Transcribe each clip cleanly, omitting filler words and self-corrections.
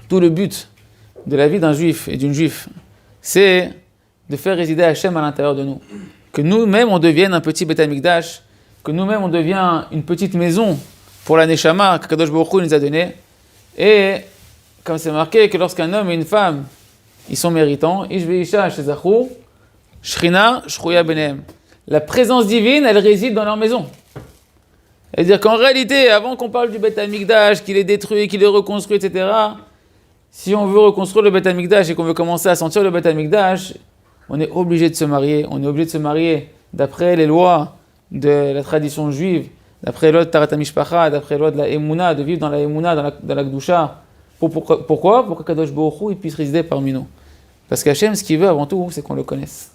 Tout le but de la vie d'un juif et d'une juive, c'est de faire résider Hachem à l'intérieur de nous. Que nous-mêmes, on devienne un petit Beth Amikdash, que nous-mêmes, on devient une petite maison pour la Neshama que Kadosh Baruch Hu nous a donnée. Et comme c'est marqué que lorsqu'un homme et une femme, ils sont méritants, Ish ve'isha shezachu, Shrina shruya benehem. La présence divine, elle réside dans leur maison. C'est-à-dire qu'en réalité, avant qu'on parle du Beth Amikdash, qu'il est détruit, qu'il est reconstruit, etc., si on veut reconstruire le Beth Amikdash et qu'on veut commencer à sentir le Beth Amikdash, on est obligé de se marier. On est obligé de se marier d'après les lois de la tradition juive, d'après les lois de Tarat HaMishpacha, d'après les lois de la Emouna, de vivre dans la Emouna, dans la Gdusha. Pourquoi ? Pour que Kadosh Baruch Hu puisse résider parmi nous. Parce qu'Hachem, ce qu'il veut avant tout, c'est qu'on le connaisse.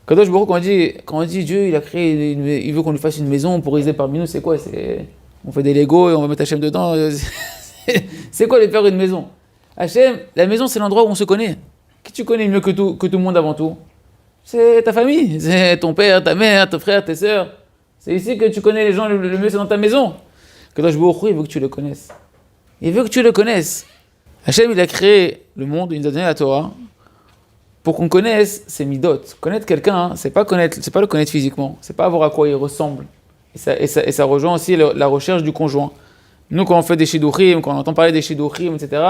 Kadosh Baruch Hu, quand on dit Dieu, il a créé, il veut qu'on lui fasse une maison pour résider parmi nous, c'est quoi ? On fait des Legos et on va mettre Hachem dedans. C'est quoi de faire une maison ? Hachem, la maison, c'est l'endroit où on se connaît. Qui tu connais mieux que tout le monde avant tout ? C'est ta famille, c'est ton père, ta mère, ton frère, tes sœurs. C'est ici que tu connais les gens le mieux, c'est dans ta maison. Kadosh Baruch Hu, il veut que tu le connaisses. Il veut que tu le connaisses. Hachem, il a créé le monde, il nous a donné la Torah, pour qu'on connaisse ses midot. Connaître quelqu'un, c'est pas le connaître physiquement, c'est pas voir à quoi il ressemble. Et ça rejoint aussi la recherche du conjoint. Nous, quand on fait des shidduchim, quand on entend parler des shidduchim, etc.,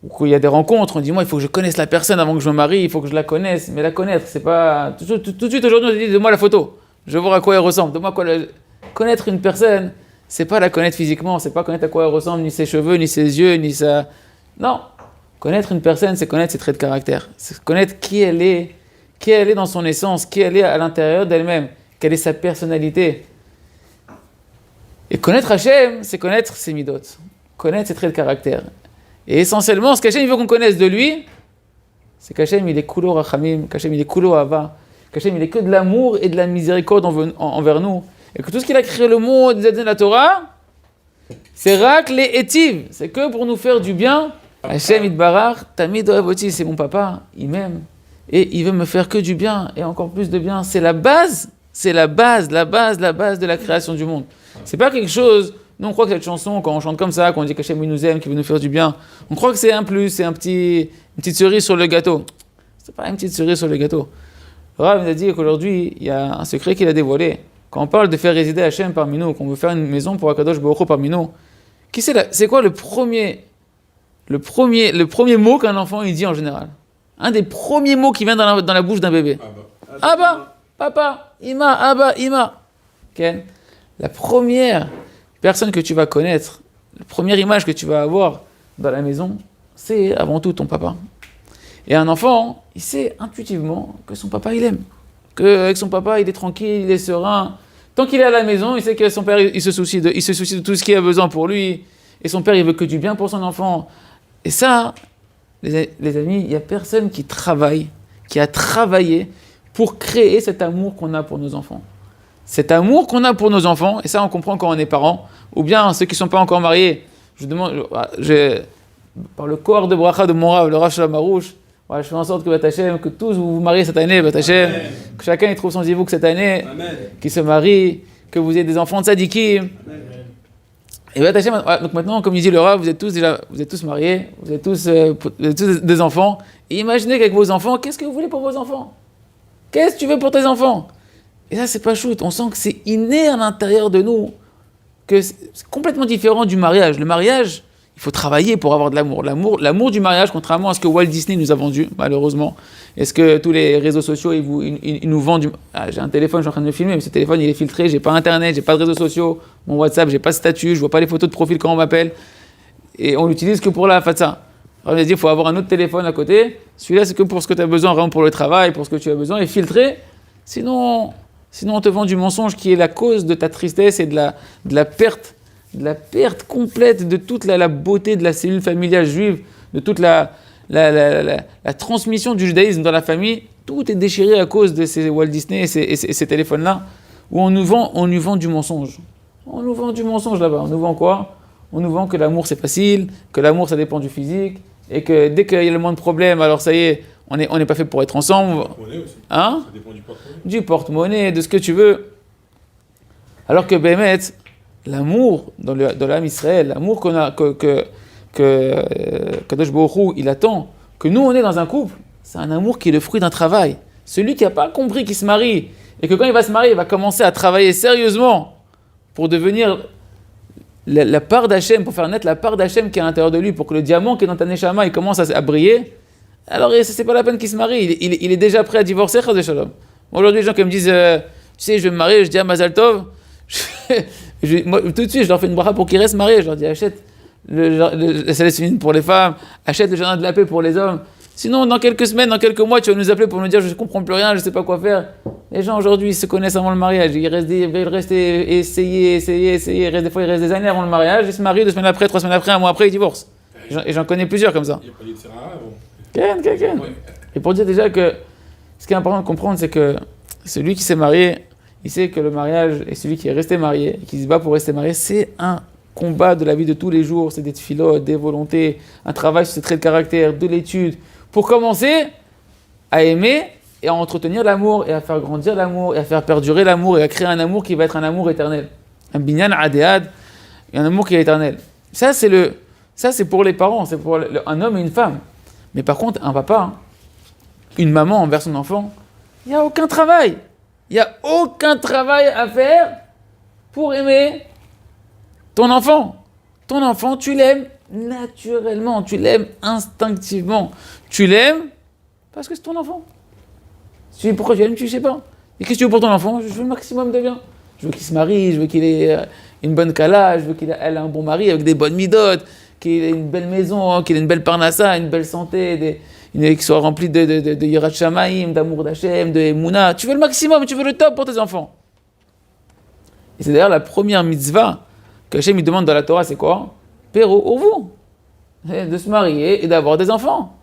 ou qu'il y a des rencontres, on dit, moi, il faut que je connaisse la personne avant que je me marie, il faut que je la connaisse. Mais la connaître, c'est pas... Tout de suite, aujourd'hui, on se dit, donne-moi la photo. Je veux voir à quoi elle ressemble. Connaître une personne, c'est pas la connaître physiquement, c'est pas connaître à quoi elle ressemble, ni ses cheveux, ni ses yeux, ni sa... Non. Connaître une personne, c'est connaître ses traits de caractère. C'est connaître qui elle est dans son essence, qui elle est à l'intérieur d'elle-même, quelle est sa personnalité. Et connaître Hachem, c'est connaître ses midot, connaître ses traits de caractère. Et essentiellement, ce qu'Hachem veut qu'on connaisse de lui, c'est qu'Hachem il est kulo rachamim, qu'Hachem il est kulo hava, qu'Hachem il est que de l'amour et de la miséricorde envers nous. Et que tout ce qu'il a créé le monde, la Torah, c'est rak les etiv, c'est que pour nous faire du bien. Hachem Yitbarach, Tamid Ohavoti, c'est mon papa, il m'aime. Et il veut me faire que du bien, et encore plus de bien. C'est la base de la création du monde. C'est pas quelque chose, nous on croit que cette chanson, quand on chante comme ça, quand on dit qu'Hachem il nous aime, qu'il veut nous faire du bien, on croit que c'est un plus, c'est une petite cerise sur le gâteau. C'est pas une petite cerise sur le gâteau. Le Rav nous a dit qu'aujourd'hui, il y a un secret qu'il a dévoilé. Quand on parle de faire résider Hachem parmi nous, qu'on veut faire une maison pour Akadosh Baruch Hu parmi nous, c'est quoi le premier mot qu'un enfant il dit en général? Un des premiers mots qui vient dans la bouche d'un bébé. Abba, papa, Ima, Abba, Ima. Okay? La première personne que tu vas connaître, la première image que tu vas avoir dans la maison, c'est avant tout ton papa. Et un enfant, il sait intuitivement que son papa, il aime. Qu'avec son papa, il est tranquille, il est serein. Tant qu'il est à la maison, il sait que son père, il se soucie de tout ce qu'il a besoin pour lui. Et son père, il veut que du bien pour son enfant. Et ça, les amis, il n'y a personne qui a travaillé pour créer cet amour qu'on a pour nos enfants. Cet amour qu'on a pour nos enfants, et ça on comprend quand on est parents, ou bien ceux qui ne sont pas encore mariés, par le corps de bracha de mon Rav, le Rav Shalom Harouche, je fais en sorte que Batachem, que tous vous vous mariez cette année, Batachem, que chacun y trouve son zivouk cette année, qu'il se marie, que vous ayez des enfants de tzadikim. Et Batachem, donc maintenant, comme il dit le Rav, vous êtes tous mariés, vous êtes tous des enfants, et imaginez qu'avec vos enfants, qu'est-ce que vous voulez pour vos enfants? Qu'est-ce que tu veux pour tes enfants? Et ça, c'est pas shoot. On sent que c'est inné à l'intérieur de nous, que c'est complètement différent du mariage. Le mariage, il faut travailler pour avoir de l'amour. L'amour du mariage, contrairement à ce que Walt Disney nous a vendu, malheureusement. Est-ce que tous les réseaux sociaux, ils nous vendent du... j'ai un téléphone, je suis en train de me filmer, mais ce téléphone, il est filtré, j'ai pas Internet, j'ai pas de réseaux sociaux, mon WhatsApp, j'ai pas de statut, je vois pas les photos de profil quand on m'appelle. Et on l'utilise que pour la fatsa. On a dit, il faut avoir un autre téléphone à côté. Celui-là, c'est que pour ce que tu as besoin, vraiment pour le travail, pour ce que tu as besoin, et filtré. Sinon, on te vend du mensonge qui est la cause de ta tristesse et de la perte complète de toute la beauté de la cellule familiale juive, de toute la transmission du judaïsme dans la famille. Tout est déchiré à cause de ces Walt Disney et ces téléphones-là, où on nous vend du mensonge. On nous vend du mensonge là-bas. On nous vend quoi? On nous vend que l'amour c'est facile, que l'amour ça dépend du physique, et que dès qu'il y a le moins de problèmes, alors ça y est, on n'est pas fait pour être ensemble. Hein? Ça dépend du porte-monnaie. Du porte-monnaie, de ce que tu veux. Alors que Bémet, l'amour dans l'âme Israël, l'amour que Kadosh Baruch Hu, il attend que nous, on est dans un couple, c'est un amour qui est le fruit d'un travail. Celui qui n'a pas compris qu'il se marie, et que quand il va se marier, il va commencer à travailler sérieusement pour devenir la part d'Hachem, pour faire naître la part d'Hachem qui est à l'intérieur de lui, pour que le diamant qui est dans ta neshama, il commence à briller, alors c'est pas la peine qu'il se marie, il est déjà prêt à divorcer, Chas v'Shalom. Aujourd'hui, les gens qui me disent, tu sais, je vais me marier, je dis à Mazal Tov, moi, tout de suite, je leur fais une bracha pour qu'ils restent mariés, je leur dis, achète la Céleste féminine pour les femmes, achète le jardin de la paix pour les hommes. Sinon, dans quelques semaines, dans quelques mois, tu vas nous appeler pour nous dire, je ne comprends plus rien, je ne sais pas quoi faire. Les gens, aujourd'hui, ils se connaissent avant le mariage. Ils restent essayer. Des fois, ils restent des années avant le mariage. Ils se marient 2 semaines après, 3 semaines après, 1 mois après, ils divorcent. Et j'en connais plusieurs comme ça. Il n'y a pas de Ken. Ouais. Et pour dire déjà que ce qui est important de comprendre, c'est que celui qui s'est marié, il sait que le mariage, et celui qui est resté marié, et qui se bat pour rester marié, c'est un combat de la vie de tous les jours. C'est des tfilotes, des volontés, un travail sur ses traits de caractère, de l'étude, pour commencer à aimer et à entretenir l'amour, et à faire grandir l'amour, et à faire perdurer l'amour, et à créer un amour qui va être un amour éternel. Un binyan adéad, et un amour qui est éternel. Ça, c'est pour les parents, c'est pour un homme et une femme. Mais par contre, un papa, une maman envers son enfant, il n'y a aucun travail. Il n'y a aucun travail à faire pour aimer ton enfant. Ton enfant, tu l'aimes naturellement, tu l'aimes instinctivement. Tu l'aimes parce que c'est ton enfant. Pourquoi tu l'aimes, tu ne sais pas. Et qu'est-ce que tu veux pour ton enfant? Je veux le maximum de bien. Je veux qu'il se marie, je veux qu'il ait une bonne kala, je veux qu'elle ait un bon mari avec des bonnes midotes, qu'il ait une belle maison, qu'il ait une belle parnassa, une belle santé, qu'il soit rempli de yirat shamayim, d'amour d'Hachem, de Emouna. Tu veux le maximum, tu veux le top pour tes enfants. Et c'est d'ailleurs la première mitzvah qu'Hachem il demande dans la Torah, c'est quoi? Péro urvu, de se marier et d'avoir des enfants.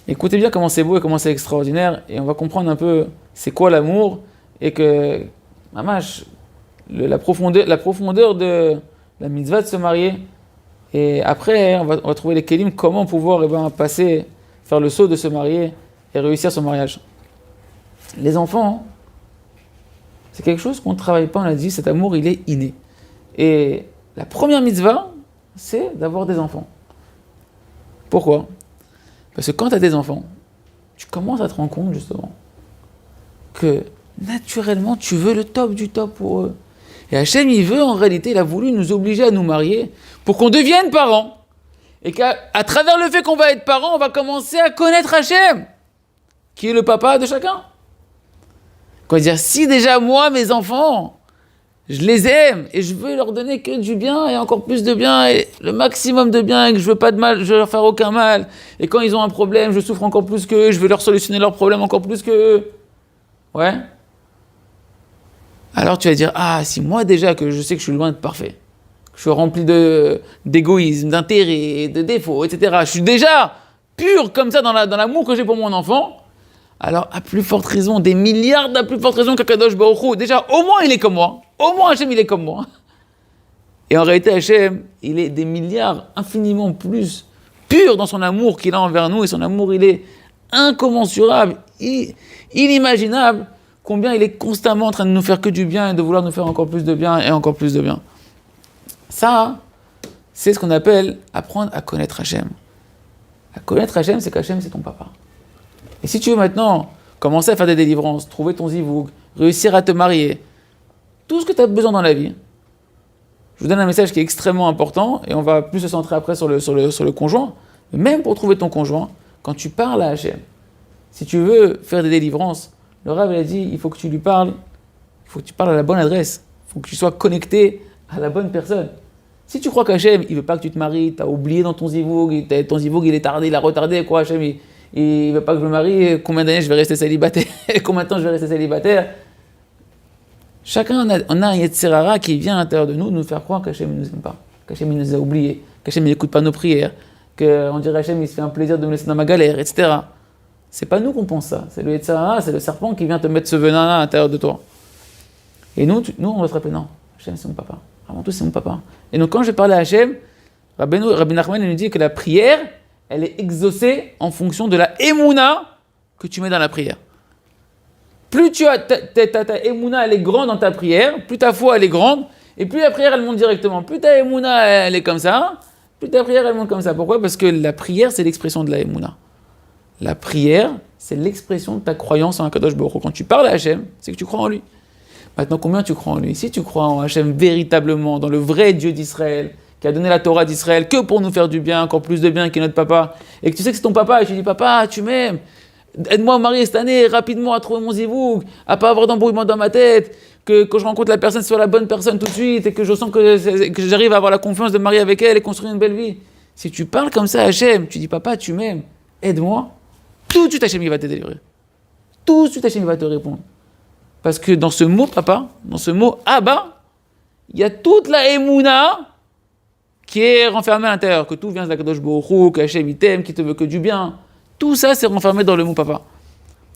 Écoutez bien comment c'est beau et comment c'est extraordinaire, et on va comprendre un peu c'est quoi l'amour, et que, mamash, la profondeur de la mitzvah de se marier. Et après, on va trouver les kelim, comment pouvoir faire le saut de se marier et réussir son mariage. Les enfants, c'est quelque chose qu'on ne travaille pas, on a dit, cet amour, il est inné. Et la première mitzvah, c'est d'avoir des enfants. Pourquoi? Parce que quand tu as des enfants, tu commences à te rendre compte, justement, que naturellement, tu veux le top du top pour eux. Et Hachem, il veut, en réalité, il a voulu nous obliger à nous marier pour qu'on devienne parents. Et qu'à travers le fait qu'on va être parents, on va commencer à connaître Hachem, qui est le papa de chacun. Quoi dire, si déjà moi, mes enfants, je les aime et je veux leur donner que du bien et encore plus de bien et le maximum de bien et que je veux pas de mal, je veux leur faire aucun mal. Et quand ils ont un problème, je souffre encore plus qu'eux, je veux leur solutionner leurs problèmes encore plus qu'eux. Ouais. Alors tu vas dire, si moi déjà que je sais que je suis loin d'être parfait, que je suis rempli d'égoïsme, d'intérêt, de défauts, etc. Je suis déjà pur comme ça dans l'amour que j'ai pour mon enfant. Alors, à plus forte raison, des milliards d'à plus forte raison qu'Akadosh Baruch Hu, déjà, au moins il est comme moi. Au moins Hachem, il est comme moi. Et en réalité, Hachem, il est des milliards infiniment plus pur dans son amour qu'il a envers nous. Et son amour, il est incommensurable, inimaginable. Combien il est constamment en train de nous faire que du bien et de vouloir nous faire encore plus de bien et encore plus de bien. Ça, c'est ce qu'on appelle apprendre à connaître Hachem. À connaître Hachem, c'est qu'Hachem, c'est ton papa. Et si tu veux maintenant commencer à faire des délivrances, trouver ton zivoug, réussir à te marier, tout ce que tu as besoin dans la vie, je vous donne un message qui est extrêmement important, et on va plus se centrer après sur le conjoint, mais même pour trouver ton conjoint, quand tu parles à Hachem, si tu veux faire des délivrances, le Rav a dit, il faut que tu lui parles, il faut que tu parles à la bonne adresse, il faut que tu sois connecté à la bonne personne. Si tu crois qu'Hachem, il veut pas que tu te maries, tu as oublié dans ton zivoug, ton zivoug il est tardé, il a retardé, quoi, Hachem, il veut pas que je me marie, combien d'années je vais rester célibataire, combien de temps je vais rester célibataire. Chacun on a un Yetzirara qui vient à l'intérieur de nous faire croire qu'Hachem ne nous aime pas, qu'Hachem il nous a oubliés, qu'Hachem il n'écoute pas nos prières, qu'on dirait Hachem il se fait un plaisir de me laisser dans ma galère, etc. C'est pas nous qu'on pense ça, c'est le Yetzirara, c'est le serpent qui vient te mettre ce venin-là à l'intérieur de toi. Et nous on va se rappeler, non, Hachem c'est mon papa, avant tout c'est mon papa. Et donc quand je parlais à Hachem, Rabbi Nachman il nous dit que la prière, elle est exaucée en fonction de la émouna que tu mets dans la prière. Plus ta émouna, elle est grande dans ta prière, plus ta foi, elle est grande, et plus la prière, elle monte directement. Plus ta émouna, elle est comme ça, plus ta prière elle monte comme ça. Pourquoi ? Parce que la prière, c'est l'expression de la Emouna. La prière, c'est l'expression de ta croyance en Akadosh Baruch Hu. Quand tu parles à Hachem, c'est que tu crois en lui. Maintenant, combien tu crois en lui ? Si tu crois en Hachem véritablement, dans le vrai Dieu d'Israël, qui a donné la Torah d'Israël que pour nous faire du bien, encore plus de bien qu'il est notre papa, et que tu sais que c'est ton papa, et tu dis, papa, tu m'aimes, aide-moi à me marier cette année, rapidement à trouver mon zivouk, à pas avoir d'embrouillement dans ma tête, que quand je rencontre la personne, ce soit la bonne personne tout de suite, et que je sens que j'arrive à avoir la confiance de me marier avec elle et construire une belle vie. Si tu parles comme ça à Hachem, tu dis, papa, tu m'aimes, aide-moi, tout de suite Hachem il va te délivrer. Tout de suite Hachem il va te répondre. Parce que dans ce mot papa, dans ce mot Abba, il y a toute la Emouna qui est renfermée à l'intérieur, que tout vient de la Kadosh Baruch Hu, que Hachem il t'aime, qu'il te veut que du bien. Tout ça c'est renfermé dans le mot papa.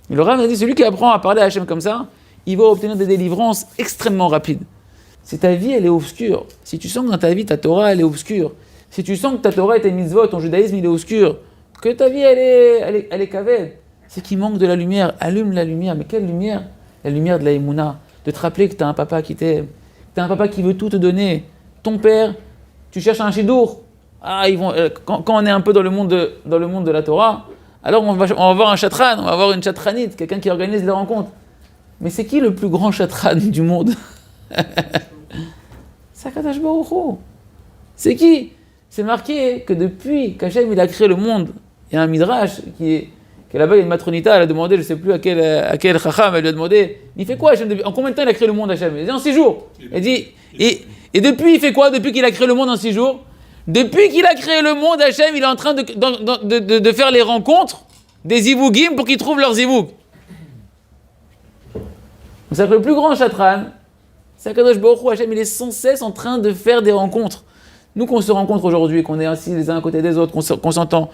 Et le Rav a dit, celui qui apprend à parler à Hachem comme ça, il va obtenir des délivrances extrêmement rapides. Si ta vie elle est obscure, si tu sens que dans ta vie ta Torah elle est obscure, si tu sens que ta Torah et tes mitzvot, ton judaïsme il est obscur, que ta vie elle est kaved, c'est qu'il manque de la lumière. Allume la lumière. Mais quelle lumière ? La lumière de la Emouna, de te rappeler que tu as un papa qui t'aime, que tu as un papa qui veut tout te donner. Ton père, tu cherches un chidour. Quand on est un peu dans le monde de la Torah, alors on va avoir un chatran, on va avoir une chatranite, quelqu'un qui organise les rencontres. Mais c'est qui le plus grand chatran du monde ? C'est Akadosh Baruch Hu. C'est qui ? C'est marqué que depuis qu'Hachem il a créé le monde, il y a un midrash qui est là-bas, il y a une matronita, elle a demandé, je ne sais plus à quel chacham, elle lui a demandé, il fait quoi Hachem ? En combien de temps il a créé le monde Hachem ? Il dit en 6 jours. Elle dit, et depuis il fait quoi ? Depuis qu'il a créé le monde en 6 jours ? Depuis qu'il a créé le monde, Hachem, il est en train de faire les rencontres des zivougim pour qu'ils trouvent leurs zivoug. C'est que le plus grand chatran, c'est Akadosh Baruch Hu, Hachem, il est sans cesse en train de faire des rencontres. Nous, qu'on se rencontre aujourd'hui, qu'on est assis les uns à côté des autres, qu'on s'entend,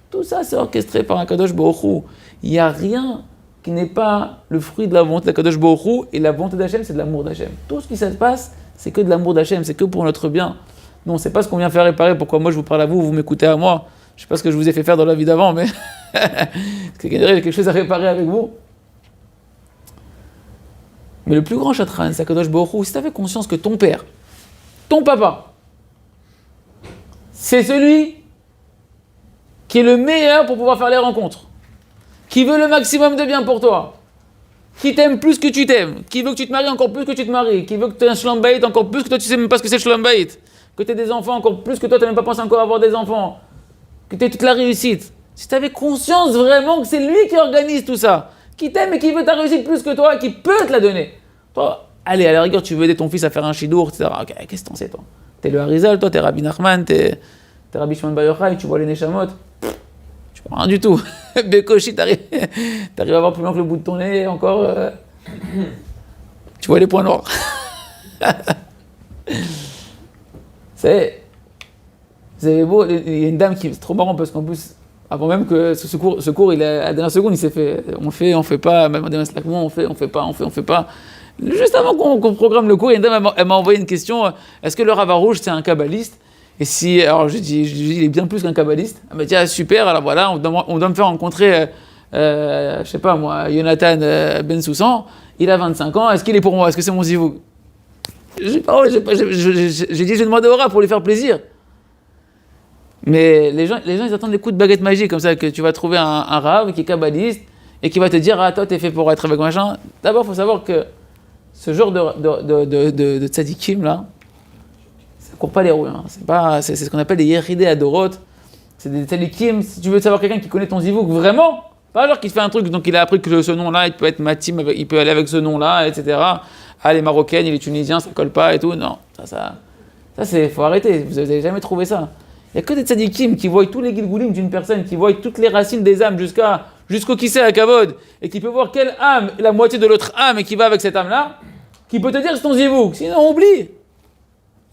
tout ça, c'est orchestré par Akadosh Baruch Hu. Il n'y a rien qui n'est pas le fruit de la volonté d'Akadosh Baruch Hu, et la volonté d'Hachem, c'est de l'amour d'Hachem. Tout ce qui se passe, c'est que de l'amour d'Hachem, c'est que pour notre bien. Nous, on ne sait pas ce qu'on vient faire réparer, pourquoi moi je vous parle à vous, vous m'écoutez à moi. Je ne sais pas ce que je vous ai fait faire dans la vie d'avant, mais il y a quelque chose à réparer avec vous. Mais le plus grand chatran, c'est Akadosh Baruch Hu. Si tu avais conscience que ton père, ton papa, c'est celui qui est le meilleur pour pouvoir faire les rencontres, qui veut le maximum de bien pour toi, qui t'aime plus que tu t'aimes, qui veut que tu te maries encore plus que tu te maries, qui veut que tu aies un shalom bayit encore plus que toi tu sais même pas ce que c'est le shalom bayit, que tu aies des enfants encore plus que toi tu n'as même pas pensé encore avoir des enfants, que tu aies toute la réussite. Si tu avais conscience vraiment que c'est lui qui organise tout ça, qui t'aime et qui veut ta réussite plus que toi, qui peut te la donner. Toi, allez, à la rigueur, tu veux aider ton fils à faire un shidour, etc. Ok, qu'est-ce que t'en sais, toi ? T'es le Harizal, toi, t'es Rabbi Nachman, t'es Rabbi Shimon Bar Yochai, tu vois les Neshamot. Tu vois rien du tout. Bekoshi, t'arrives à voir plus loin que le bout de ton nez, encore. Tu vois les points noirs. C'est beau, il y a une dame qui. C'est trop marrant parce qu'en plus, avant même que ce cours, il a, à la dernière seconde, il s'est fait. On fait pas, même en Slack, on fait pas. Juste avant qu'on programme le cours, il y a une dame, elle m'a envoyé une question, est-ce que le Rav Arouche, c'est un kabbaliste ? Et si, alors je dis, il est bien plus qu'un kabbaliste. Elle m'a dit, ah, super, alors voilà, on doit me faire rencontrer, je sais pas moi, Jonathan Ben Soussan, il a 25 ans, est-ce qu'il est pour moi ? Est-ce que c'est mon zivoug ? J'ai dit, je demande au Rav pour lui faire plaisir. Mais les gens, ils attendent des coups de baguette magique, comme ça, que tu vas trouver un Rav qui est kabbaliste, et qui va te dire, ah, toi, t'es fait pour être avec machin. D'abord, il faut savoir que ce genre de tzadikim là, ça court pas les rues. Hein. C'est ce qu'on appelle des yeridé adorot. C'est des tzadikim. Si tu veux savoir quelqu'un qui connaît ton zivouk vraiment, pas genre qui fait un truc, donc il a appris que ce nom-là, il peut être matim, il peut aller avec ce nom-là, etc. Ah, les Marocaines, les Tunisiens, ça colle pas et tout. Non, ça c'est, faut arrêter. Vous avez jamais trouvé ça. Il y a que des tzadikim qui voient tous les gilgoulim d'une personne, qui voient toutes les racines des âmes jusqu'au qui sait à Kavod, et qui peut voir quelle âme est la moitié de l'autre âme et qui va avec cette âme-là, qui peut te dire c'est ton zivouk. Sinon, oublie.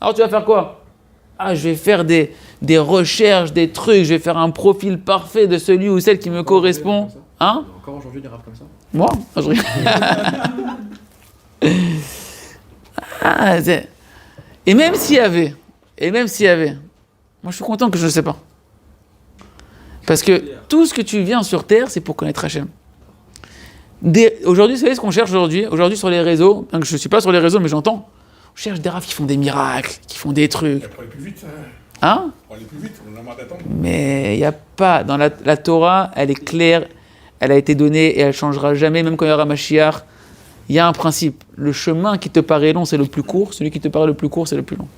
Alors tu vas faire quoi ? Ah, je vais faire des recherches, des trucs, je vais faire un profil parfait de celui ou celle qui me correspond. Hein ? Encore aujourd'hui des raves comme ça ? Moi ? Je rigole. Et même s'il y avait, moi je suis content que je ne sais pas. Parce que tout ce que tu viens sur Terre, c'est pour connaître Hachem. Aujourd'hui, vous savez ce qu'on cherche aujourd'hui ? Aujourd'hui sur les réseaux, je ne suis pas sur les réseaux, mais j'entends, on cherche des raves qui font des miracles, qui font des trucs. Ça pourrait plus vite, ça. Hein? On va aller plus vite, on a marre d'attendre. Mais il n'y a pas. Dans la Torah, elle est claire, elle a été donnée et elle ne changera jamais, même quand il y aura Mashiach. Il y a un principe. Le chemin qui te paraît long, c'est le plus court. Celui qui te paraît le plus court, c'est le plus long.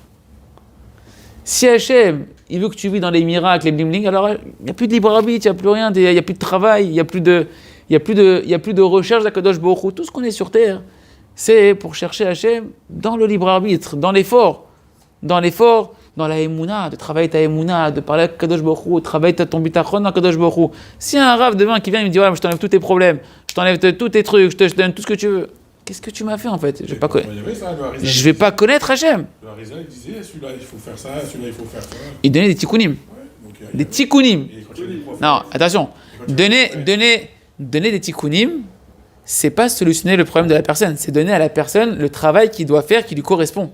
Si Hachem, il veut que tu vis dans les miracles, les bling-bling, alors il n'y a plus de libre arbitre, il n'y a plus rien, il n'y a plus de travail, il n'y a plus de recherche d'Akadosh Baruch Hu. Tout ce qu'on est sur terre, c'est pour chercher Hachem dans le libre arbitre, dans l'effort, dans la émouna, de travailler ta émouna, de parler avec Kadosh Baruch Hu, de travailler ton bitachon dans Kadosh Baruch Hu. Si y a un rave demain qui vient et me dit ouais, je t'enlève tous tes problèmes, je t'enlève tous tes trucs, je te donne tout ce que tu veux. Qu'est-ce que tu m'as fait en fait? Je vais pas connaître Hachem. Le Harizal, il disait celui-là il faut faire ça, celui-là il faut faire ça. Il donnait des tikkunim. Des tikkunim. Non, attention. Donner des tikkunim, c'est pas solutionner le problème de la personne, c'est donner à la personne le travail qu'il doit faire qui lui correspond.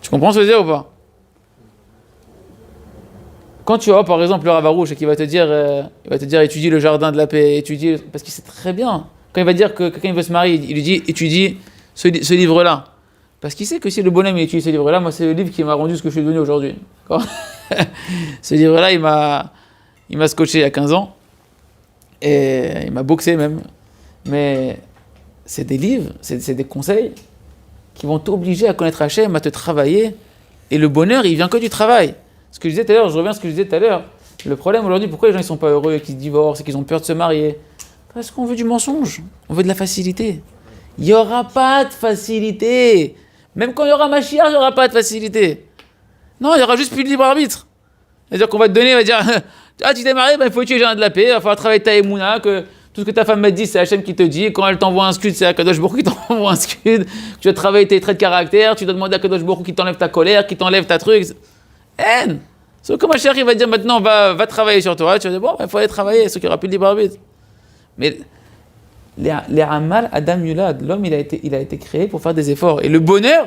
Tu comprends ce que je veux dire ou pas? Quand tu vois par exemple le Rav Arouche et qu'il va te dire étudie le jardin de la paix, parce qu'il sait très bien. Quand il va dire que quelqu'un veut se marier, il lui dit étudie ce livre-là. Parce qu'il sait que si le bonhomme il étudie ce livre-là, moi c'est le livre qui m'a rendu ce que je suis devenu aujourd'hui. Ce livre-là, il m'a scotché il y a 15 ans. Et il m'a boxé même. Mais c'est des livres, c'est des conseils qui vont t'obliger à connaître Hachem, à te travailler. Et le bonheur, il vient que du travail. Ce que je disais tout à l'heure, je reviens à ce que je disais tout à l'heure. Le problème aujourd'hui, pourquoi les gens ne sont pas heureux et qu'ils se divorcent et qu'ils ont peur de se marier? Parce qu'on veut du mensonge, on veut de la facilité. Il n'y aura pas de facilité. Même quand il y aura Mashiach, il n'y aura pas de facilité. Non, il y aura juste plus de libre arbitre. C'est-à-dire qu'on va te donner, on va dire ah, tu t'es marié, il faut étudier le jardin de la paix, il va falloir travailler ta émouna, que tout ce que ta femme m'a dit, c'est Hachem qui te dit, et quand elle t'envoie un scud, c'est Akadosh Baruch Hu qui t'envoie un scud, tu dois travailler tes traits de caractère, tu dois demander à Akadosh Baruch Hu qui t'enlève ta colère, qui t'enlève ta truc. Haine. Sauf que ma chérie va dire maintenant, va travailler sur toi, tu vas dire bon, il faut aller travailler, sauf qu'il n'y aura plus de libre arbitre. Mais les Amal Adam Yulad, l'homme il a été créé pour faire des efforts. Et le bonheur,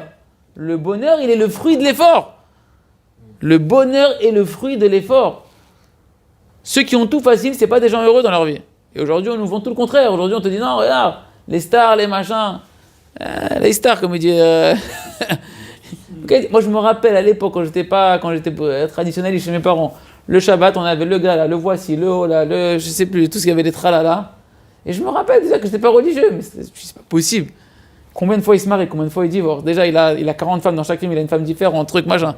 il est le fruit de l'effort. Le bonheur est le fruit de l'effort. Ceux qui ont tout facile, c'est pas des gens heureux dans leur vie. Et aujourd'hui, on nous vend tout le contraire. Aujourd'hui, on te dit non, regarde, les stars, les machins. Les stars, comme il dit. Okay, moi, je me rappelle à l'époque, quand j'étais traditionnel chez mes parents, le Shabbat, on avait le gars là, le voici, le haut là, je sais plus, tout ce qu'il y avait des tralala. Et je me rappelle déjà que j'étais pas religieux, mais c'est pas possible. Combien de fois il se marie, combien de fois il divorce? Déjà, il a 40 femmes dans chaque film, il a une femme différente, truc, machin.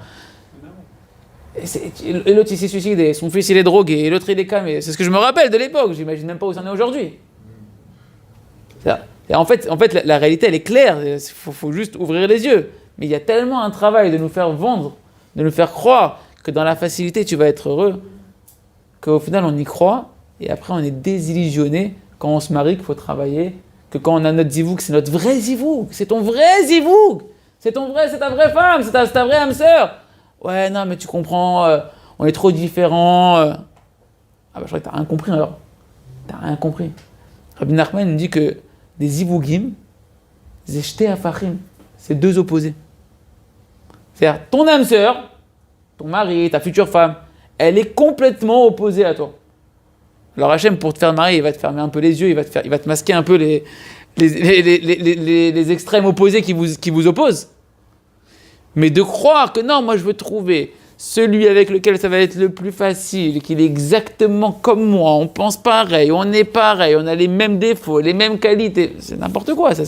Et l'autre il s'est suicidé, son fils il est drogué, et l'autre il est camé. C'est ce que je me rappelle de l'époque, j'imagine même pas où ça en est aujourd'hui. Et en fait la réalité elle est claire, il faut juste ouvrir les yeux. Mais il y a tellement un travail de nous faire vendre, de nous faire croire que dans la facilité tu vas être heureux, qu'au final on y croit, et après on est désillusionné quand on se marie qu'il faut travailler, que quand on a notre zivouk, c'est notre vrai zivouk, c'est ton vrai zivouk, c'est ta vraie femme, c'est ta vraie âme sœur. Ouais, non, mais tu comprends, on est trop différents. Ah bah je crois que t'as rien compris alors. T'as rien compris. Rabbi Nachman nous dit que des zivugim, zeshte afachim, c'est deux opposés. C'est-à-dire, ton âme sœur, ton mari, ta future femme, elle est complètement opposée à toi. Alors Hachem, pour te faire marier, il va te fermer un peu les yeux, il va te masquer un peu les extrêmes opposés qui vous opposent. Mais de croire que non, moi je veux trouver celui avec lequel ça va être le plus facile, qu'il est exactement comme moi, on pense pareil, on est pareil, on a les mêmes défauts, les mêmes qualités, c'est n'importe quoi, ça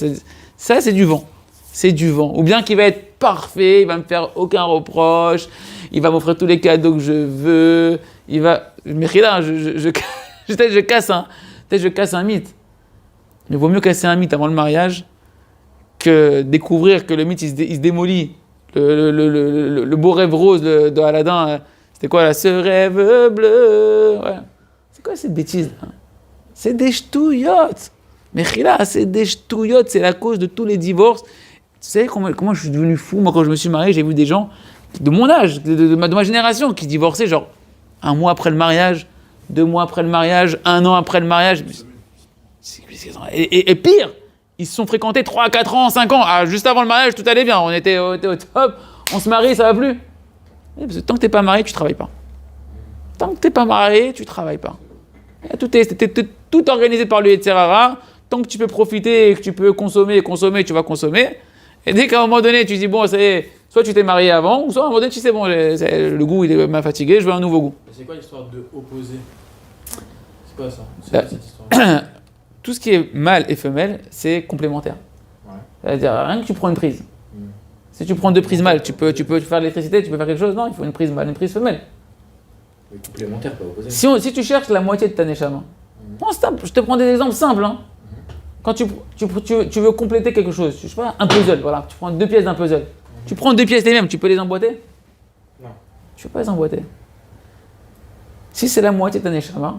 c'est du vent. C'est du vent. Ou bien qu'il va être parfait, il va me faire aucun reproche, il va m'offrir tous les cadeaux que je veux, il va... Mais là, peut-être je casse un mythe. Il vaut mieux casser un mythe avant le mariage que découvrir que le mythe il se démolit. Le beau rêve rose de Aladdin, c'était quoi là? Ce rêve bleu. Ouais. C'est quoi cette bêtise là? C'est des ch'touillottes. Mais là, c'est des ch'touillottes, c'est la cause de tous les divorces. Tu sais comment je suis devenu fou? Moi, quand je me suis marié, j'ai vu des gens de mon âge, de ma génération, qui divorçaient genre 1 mois après le mariage, 2 mois après le mariage, 1 an après le mariage. Et pire, ils se sont fréquentés 3, 4 ans, 5 ans. Ah, juste avant le mariage, tout allait bien. On était au top. On se marie, ça va plus. Parce que tant que t'es pas marié, tu travailles pas. Tant que t'es pas marié, tu travailles pas. C'était tout organisé par le Yetzirara. Tant que tu peux profiter et que tu peux consommer, tu vas consommer. Et dès qu'à un moment donné, tu dis bon, ça y est, Soit tu t'es marié avant, ou soit à un moment donné, tu sais, bon, le goût, il m'a fatigué, je veux un nouveau goût. C'est quoi l'histoire de opposer? C'est quoi ça? C'est Là- quoi cette histoire? Tout ce qui est mâle et femelle, c'est complémentaire. Ouais. C'est-à-dire, rien que tu prends une prise. Mm. Si tu prends 2 prises mâles, tu peux faire de l'électricité, tu peux faire quelque chose. Non, il faut une prise mâle, une prise femelle. Mais complémentaire, pas opposé. Si tu cherches la moitié de ta neshama, bon, c'est simple, je te prends des exemples simples. Hein. Quand tu veux compléter quelque chose, je sais pas, un puzzle, voilà, tu prends 2 pièces d'un puzzle. Tu prends 2 pièces les mêmes, tu peux les emboîter? Non. Tu peux pas les emboîter. Si c'est la moitié de ta neshama,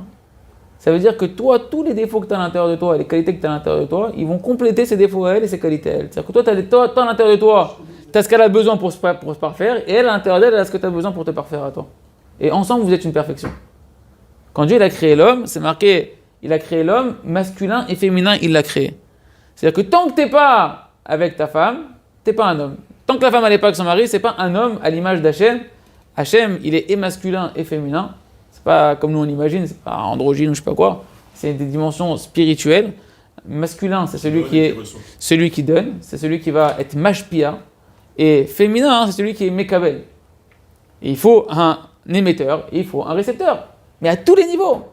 ça veut dire que toi, tous les défauts que tu as à l'intérieur de toi, les qualités que tu as à l'intérieur de toi, ils vont compléter ces défauts à elle et ces qualités à elle. C'est-à-dire que toi, à l'intérieur de toi, tu as ce qu'elle a besoin pour se parfaire, et elle, à l'intérieur d'elle, elle a ce que tu as besoin pour te parfaire à toi. Et ensemble, vous êtes une perfection. Quand Dieu il a créé l'homme, c'est marqué, il a créé l'homme, masculin et féminin, il l'a créé. C'est-à-dire que tant que tu n'es pas avec ta femme, tu n'es pas un homme. Tant que la femme n'est pas avec son mari, c'est pas un homme à l'image d'Hachem. Hachem, il est et masculin et féminin. C'est pas comme nous on imagine, c'est pas androgyne ou je sais pas quoi. C'est des dimensions spirituelles. Masculin, c'est celui qui est celui qui donne, c'est celui qui va être mashpia. Et féminin, c'est celui qui est mekabel. Et il faut un émetteur et il faut un récepteur. Mais à tous les niveaux.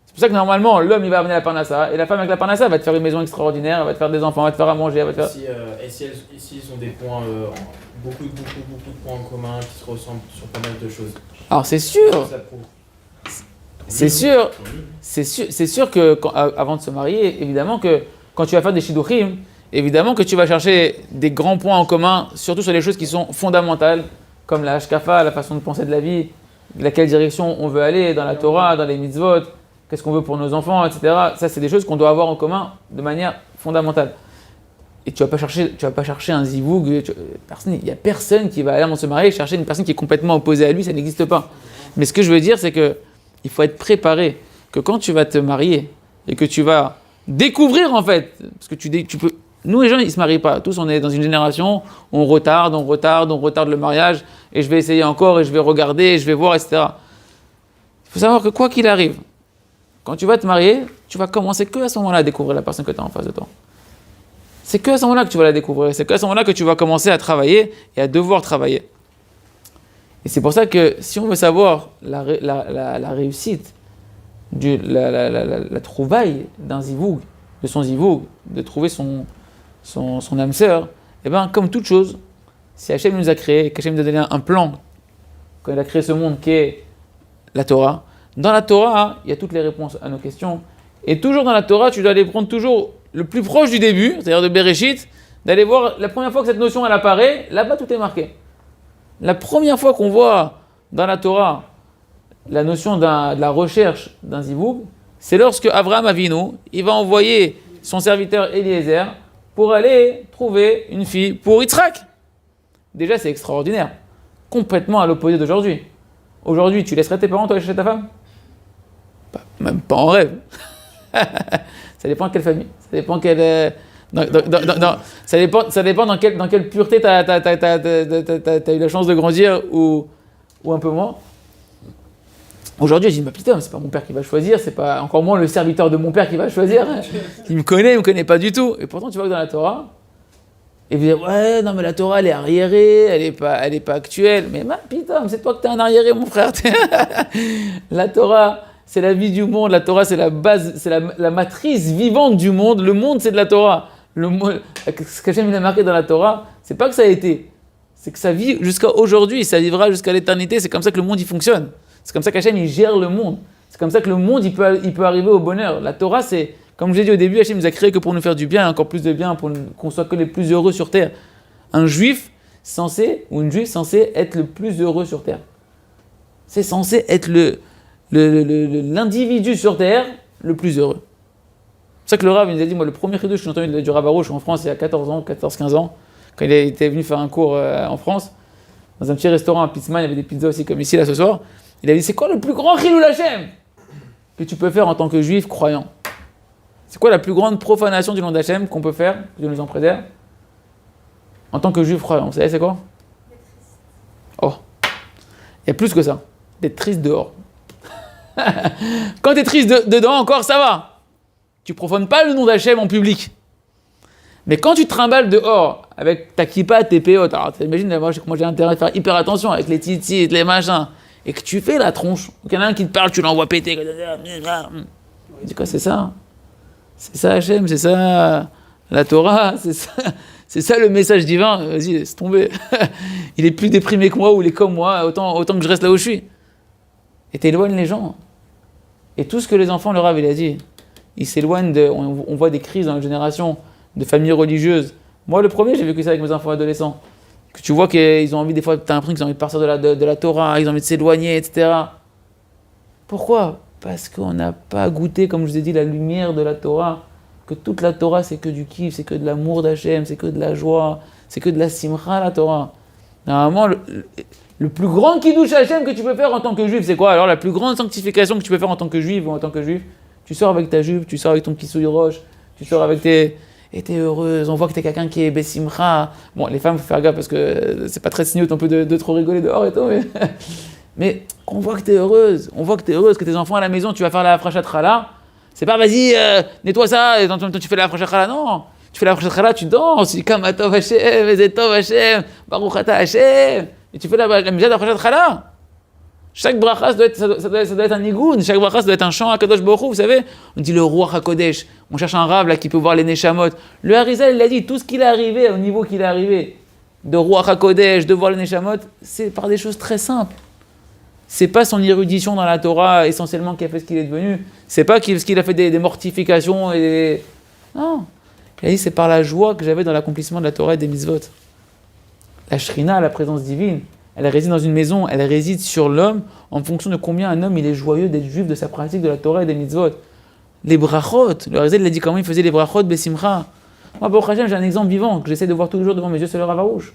C'est pour ça que normalement, l'homme il va amener la parnassa et la femme avec la parnassa va te faire une maison extraordinaire, elle va te faire des enfants, elle va te faire à manger, elle va te faire... Et si ils ont des points, beaucoup de points en commun qui se ressemblent sur pas mal de choses. Alors c'est sûr, Ça prouve. c'est sûr que avant de se marier, évidemment que quand tu vas faire des shidduchim, évidemment que tu vas chercher des grands points en commun, surtout sur les choses qui sont fondamentales, comme la hashkafa, la façon de penser de la vie, laquelle direction on veut aller dans la Torah, dans les mitzvot, qu'est-ce qu'on veut pour nos enfants, etc. Ça, c'est des choses qu'on doit avoir en commun de manière fondamentale. Et tu vas pas chercher un zivoug, il n'y a personne qui va aller avant de se marier chercher une personne qui est complètement opposée à lui, ça n'existe pas. Mais ce que je veux dire, c'est que il faut être préparé, que quand tu vas te marier et que tu vas découvrir en fait, parce que tu peux... Nous les gens, ils ne se marient pas. Tous, on est dans une génération, on retarde le mariage, et je vais essayer encore, et je vais regarder, et je vais voir, etc. Il faut savoir que quoi qu'il arrive, quand tu vas te marier, tu vas commencer que à ce moment-là à découvrir la personne que tu as en face de toi. C'est que à ce moment-là que tu vas la découvrir, c'est que à ce moment-là que tu vas commencer à travailler et à devoir travailler. Et c'est pour ça que si on veut savoir la réussite, la trouvaille d'un zivoug, de son zivoug, de trouver son âme sœur, et bien comme toute chose, si Hachem nous a créé, qu'Hachem nous a donné un plan, quand il a créé ce monde qui est la Torah, dans la Torah, il y a toutes les réponses à nos questions. Et toujours dans la Torah, tu dois aller prendre toujours le plus proche du début, c'est-à-dire de Bereshit, d'aller voir la première fois que cette notion elle apparaît, là-bas tout est marqué. La première fois qu'on voit dans la Torah la notion de la recherche d'un zivoug, c'est lorsque Abraham Avinu, il va envoyer son serviteur Eliezer pour aller trouver une fille pour Yitzhak. Déjà, c'est extraordinaire. Complètement à l'opposé d'aujourd'hui. Aujourd'hui, tu laisserais tes parents toi aller chercher ta femme ? Même pas en rêve. Ça dépend de quelle famille. Ça dépend quelle... ça dépend dans quelle pureté tu as eu la chance de grandir ou un peu moins. Aujourd'hui, je dis, putain, c'est pas mon père qui va choisir, c'est pas encore moins le serviteur de mon père qui va choisir. Il me connaît pas du tout. Et pourtant, tu vois que dans la Torah, et vous dites, ouais, non, mais la Torah, elle est arriérée, elle est pas actuelle. Mais putain, c'est toi que t'es un arriéré, mon frère. La Torah, c'est la vie du monde. La Torah, c'est la base, c'est la matrice vivante du monde. Le monde, c'est de la Torah. Ce qu'Hachem a marqué dans la Torah, c'est pas que ça a été. C'est que ça vit jusqu'à aujourd'hui, ça vivra jusqu'à l'éternité. C'est comme ça que le monde, il fonctionne. C'est comme ça qu'Hachem, il gère le monde. C'est comme ça que le monde, il peut arriver au bonheur. La Torah, c'est, comme je l'ai dit au début, Hachem nous a créé que pour nous faire du bien, encore plus de bien, pour qu'on soit que les plus heureux sur terre. Un juif censé, ou une juive censée être le plus heureux sur terre. C'est censé être l'individu sur terre le plus heureux. C'est ça que le Rav, il nous a dit, moi, le premier chidouche que j'ai entendu du Rav Arouche en France, il y a 14-15 ans, quand il était venu faire un cours en France, dans un petit restaurant à Pitzman, il y avait des pizzas aussi comme ici, là, ce soir. Il a dit, c'est quoi le plus grand chilul Hashem que tu peux faire en tant que juif croyant? C'est quoi la plus grande profanation du nom d'Hachem qu'on peut faire, que Dieu nous en préserve, en tant que juif croyant? Vous savez, c'est quoi? Oh, il y a plus que ça. D'être triste dehors. Quand tu es triste dedans, encore, ça va. Tu profanes pas le nom d'Hachem en public. Mais quand tu te trimbales dehors avec ta kippa, tes péotes. Alors t'imagines, moi j'ai intérêt à faire hyper attention avec les titis, les machins. Et que tu fais la tronche. Il y en a un qui te parle, tu l'envoies péter. Il dit quoi, c'est ça? C'est ça Hachem, c'est ça la Torah, c'est ça le message divin. Vas-y, laisse tomber. Il est plus déprimé que moi ou il est comme moi, autant que je reste là où je suis. Et t'éloignes les gens. Et tout ce que les enfants, le Rav, il a dit, ils s'éloignent on voit des crises dans la génération de familles religieuses. Moi, le premier, j'ai vécu ça avec mes enfants adolescents. Que tu vois qu'ils ont envie, des fois, t'as l'impression qu'ils ont envie de partir de la Torah, ils ont envie de s'éloigner, etc. Pourquoi? Parce qu'on n'a pas goûté, comme je vous ai dit, la lumière de la Torah. Que toute la Torah, c'est que du kiff, c'est que de l'amour d'Hachem, c'est que de la joie, c'est que de la simcha, la Torah. Normalement, le plus grand kiddush Hachem que tu peux faire en tant que juif, c'est quoi? Alors, la plus grande sanctification que tu peux faire en tant que juif ou en tant que juif, tu sors avec ta jupe, tu sors avec ton kisouille roche, tu sors avec tes... Et t'es heureuse, on voit que t'es quelqu'un qui est bessimcha. Bon, les femmes, faut faire gaffe parce que c'est pas très signot un peu de trop rigoler dehors et tout, mais on voit que t'es heureuse, que tes enfants à la maison, tu vas faire la frachat challah. C'est pas vas-y, nettoie ça, et toi tu fais la frachat challah, non. Tu fais la frachat challah, tu danses, tu dis Kamatov Hashem, Ezetov Hashem, Baruch Ata Hashem, et tu fais la misère de la frachat challah. Chaque bracha, ça doit être un nigoun, chaque bracha, ça doit être un chant à Kadosh Baruch Hu, vous savez. On dit le roi HaKodesh, on cherche un rave là qui peut voir les Neshamot. Le Harizal, il a dit, tout ce qu'il est arrivé, au niveau qu'il est arrivé, de roi HaKodesh, de voir les Neshamot, c'est par des choses très simples. C'est pas son érudition dans la Torah essentiellement qui a fait ce qu'il est devenu, c'est pas parce qu'il a fait des mortifications et non. Il a dit, c'est par la joie que j'avais dans l'accomplissement de la Torah et des mitzvot. La Shrina, la présence divine, elle réside dans une maison, elle réside sur l'homme en fonction de combien un homme il est joyeux d'être juif, de sa pratique de la Torah et des mitzvot. Les brachot, le Harizal il a dit comment il faisait les brachot besimcha. Moi, Baruch Hashem, j'ai un exemple vivant que j'essaie de voir tous les jours devant mes yeux, c'est le Rav Arush.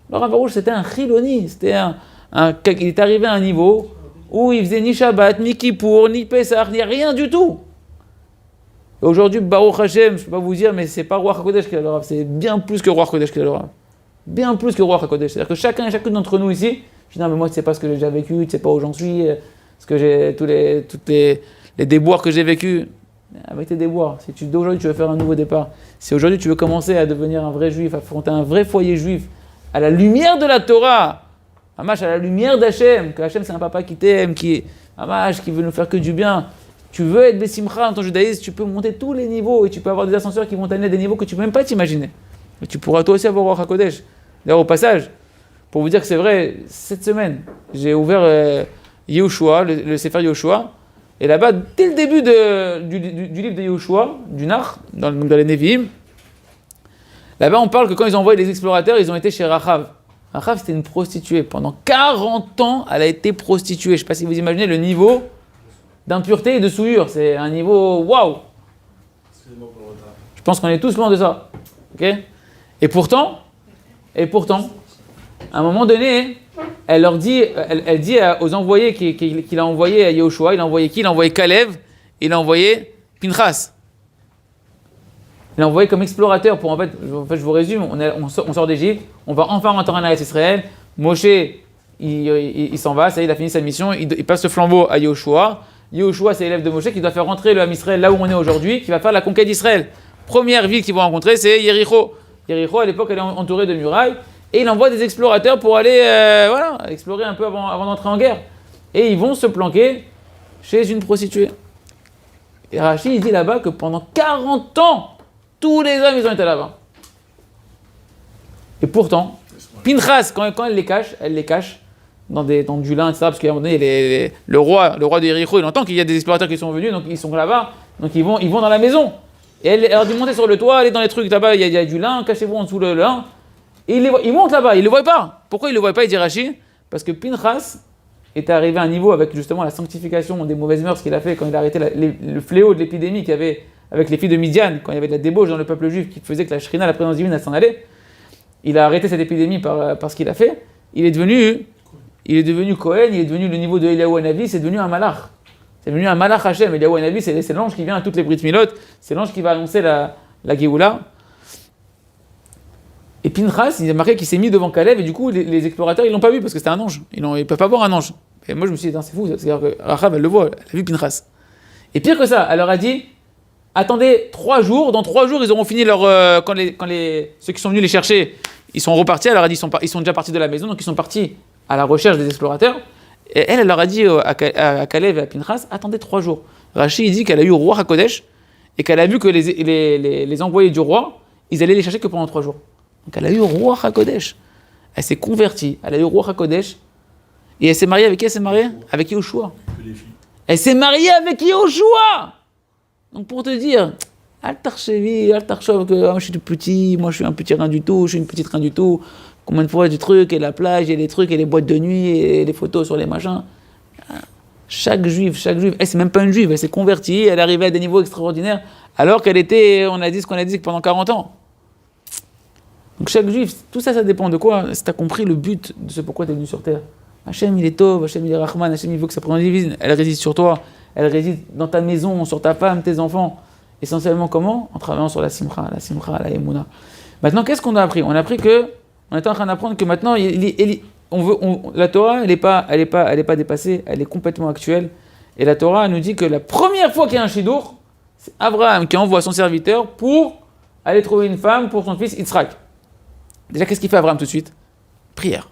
Le Rav Arush, c'était un chiloni, il est arrivé à un niveau où il faisait ni Shabbat, ni Kippour, ni Pesach, ni rien du tout. Et aujourd'hui, Baruch Hashem, je ne peux pas vous dire, mais c'est pas Roi HaKodesh qui a le Rav, c'est bien plus que Roi HaKodesh qui a le Rav. Bien plus que Roi HaKodesh. C'est-à-dire que chacun et chacune d'entre nous ici, je dis non mais moi tu sais pas ce que j'ai déjà vécu, tu sais pas où j'en suis, ce que j'ai, tous les déboires que j'ai vécu. Avec tes déboires, si d'aujourd'hui tu veux faire un nouveau départ, si aujourd'hui tu veux commencer à devenir un vrai juif, à affronter un vrai foyer juif, à la lumière de la Torah, à la lumière d'Hachem, que Hachem c'est un papa qui t'aime, qui veut nous faire que du bien, tu veux être Bessimcha dans ton judaïsme, tu peux monter tous les niveaux et tu peux avoir des ascenseurs qui vont t'amener à des niveaux que tu peux même pas t'imaginer. Et tu pourras toi aussi avoir Roi HaKodesh. D'ailleurs, au passage, pour vous dire que c'est vrai, cette semaine, j'ai ouvert Yehoshua, le Sefer Yehoshua, et là-bas, dès le début du livre de Yehoshua, du Nach, dans les Nevi'im, là-bas, on parle que quand ils ont envoyé les explorateurs, ils ont été chez Rachav. Rachav, c'était une prostituée. Pendant 40 ans, elle a été prostituée. Je ne sais pas si vous imaginez le niveau d'impureté et de souillure. C'est un niveau waouh! Excusez-moi pour le retard. Je pense qu'on est tous loin de ça. Ok? Et pourtant, à un moment donné, elle dit aux envoyés qu'il a envoyés à Yehoshua, il a envoyé qui? Il a envoyé Kalev, et il a envoyé Pinchas. Il l'a envoyé comme explorateur pour, en fait, je vous résume, on sort d'Égypte, on va enfin rentrer en Eretz Israël. Moshe, il s'en va, ça y est, il a fini sa mission, il passe le flambeau à Yehoshua. Yehoshua, c'est l'élève de Moshe qui doit faire rentrer le Ham Israël là où on est aujourd'hui, qui va faire la conquête d'Israël. Première ville qu'ils vont rencontrer, c'est Yéricho. Yéricho, à l'époque, elle est entourée de murailles, et il envoie des explorateurs pour aller explorer un peu avant d'entrer en guerre. Et ils vont se planquer chez une prostituée. Et Rashi, il dit là-bas que pendant 40 ans, tous les hommes, ils ont été là-bas. Et pourtant, Pinchas, quand elle les cache dans du lin, etc., parce qu'à un moment donné, le roi de Yéricho, il entend qu'il y a des explorateurs qui sont venus, donc ils sont là-bas, donc ils vont dans la maison. Et elle leur dit monter sur le toit, aller dans les trucs là-bas, il y a du lin, cachez-vous en dessous le lin. Et ils montent là-bas, ils ne le voient pas. Pourquoi ils ne le voient pas, il dit Rashi? Parce que Pinchas est arrivé à un niveau avec justement la sanctification des mauvaises mœurs qu'il a fait quand il a arrêté le fléau de l'épidémie qu'il y avait avec les filles de Midian, quand il y avait de la débauche dans le peuple juif qui faisait que la Shrina, la présence divine, elle s'en allait. Il a arrêté cette épidémie par ce qu'il a fait. Il est devenu Kohen, il est devenu le niveau de Eliyahu Hanavi, c'est devenu un malach. C'est devenu un malach Hashem. Eliyahu Hanavi, c'est l'ange qui vient à toutes les Brit Milot, c'est l'ange qui va annoncer la Géoula. Et Pinchas, il a marqué qu'il s'est mis devant Kalev, et du coup, les explorateurs, ils l'ont pas vu parce que c'était un ange. Ils ne peuvent pas voir un ange. Et moi, je me suis dit, c'est fou, c'est-à-dire que Rachav, elle le voit, elle a vu Pinchas. Et pire que ça, elle leur a dit, attendez 3 jours, dans 3 jours, ils auront fini leur... ceux qui sont venus les chercher, ils sont repartis, elle leur a dit, ils sont déjà partis de la maison, donc ils sont partis à la recherche des explorateurs. Et elle leur a dit à Kalev et à Pinchas, attendez 3 jours. Rachi, il dit qu'elle a eu au roi HaKodesh, et qu'elle a vu que les envoyés du roi, ils allaient les chercher que pendant 3 jours. Donc elle a eu au roi HaKodesh. Elle s'est convertie, elle a eu au roi HaKodesh, et elle s'est mariée avec qui? Elle s'est mariée avec Yehoshua. Elle s'est mariée avec Yehoshua. Donc pour te dire, moi je suis tout petit, moi je suis un petit rien du tout, je suis une petite rien du tout. Combien de fois du truc, et la plage, et les trucs, et les boîtes de nuit, et les photos sur les machins. Chaque juive, elle c'est même pas une juive, elle s'est convertie, elle est arrivée à des niveaux extraordinaires, alors qu'elle était, on a dit ce qu'on a dit pendant 40 ans. Donc chaque juif, tout ça, ça dépend de quoi? Si tu as compris le but de ce pourquoi tu es venu sur terre. Hachem il est Tov, Hachem il est Rahman, Hachem il veut que sa présence divine, elle réside sur toi, elle réside dans ta maison, sur ta femme, tes enfants. Essentiellement comment? En travaillant sur la simcha, la emuna. Maintenant, qu'est-ce qu'on a appris? On a appris que, on est en train d'apprendre que maintenant, la Torah, elle est pas dépassée, elle est complètement actuelle. Et la Torah nous dit que la première fois qu'il y a un shidour, c'est Abraham qui envoie son serviteur pour aller trouver une femme pour son fils Yitzhak. Déjà, qu'est-ce qu'il fait Abraham tout de suite? Prière.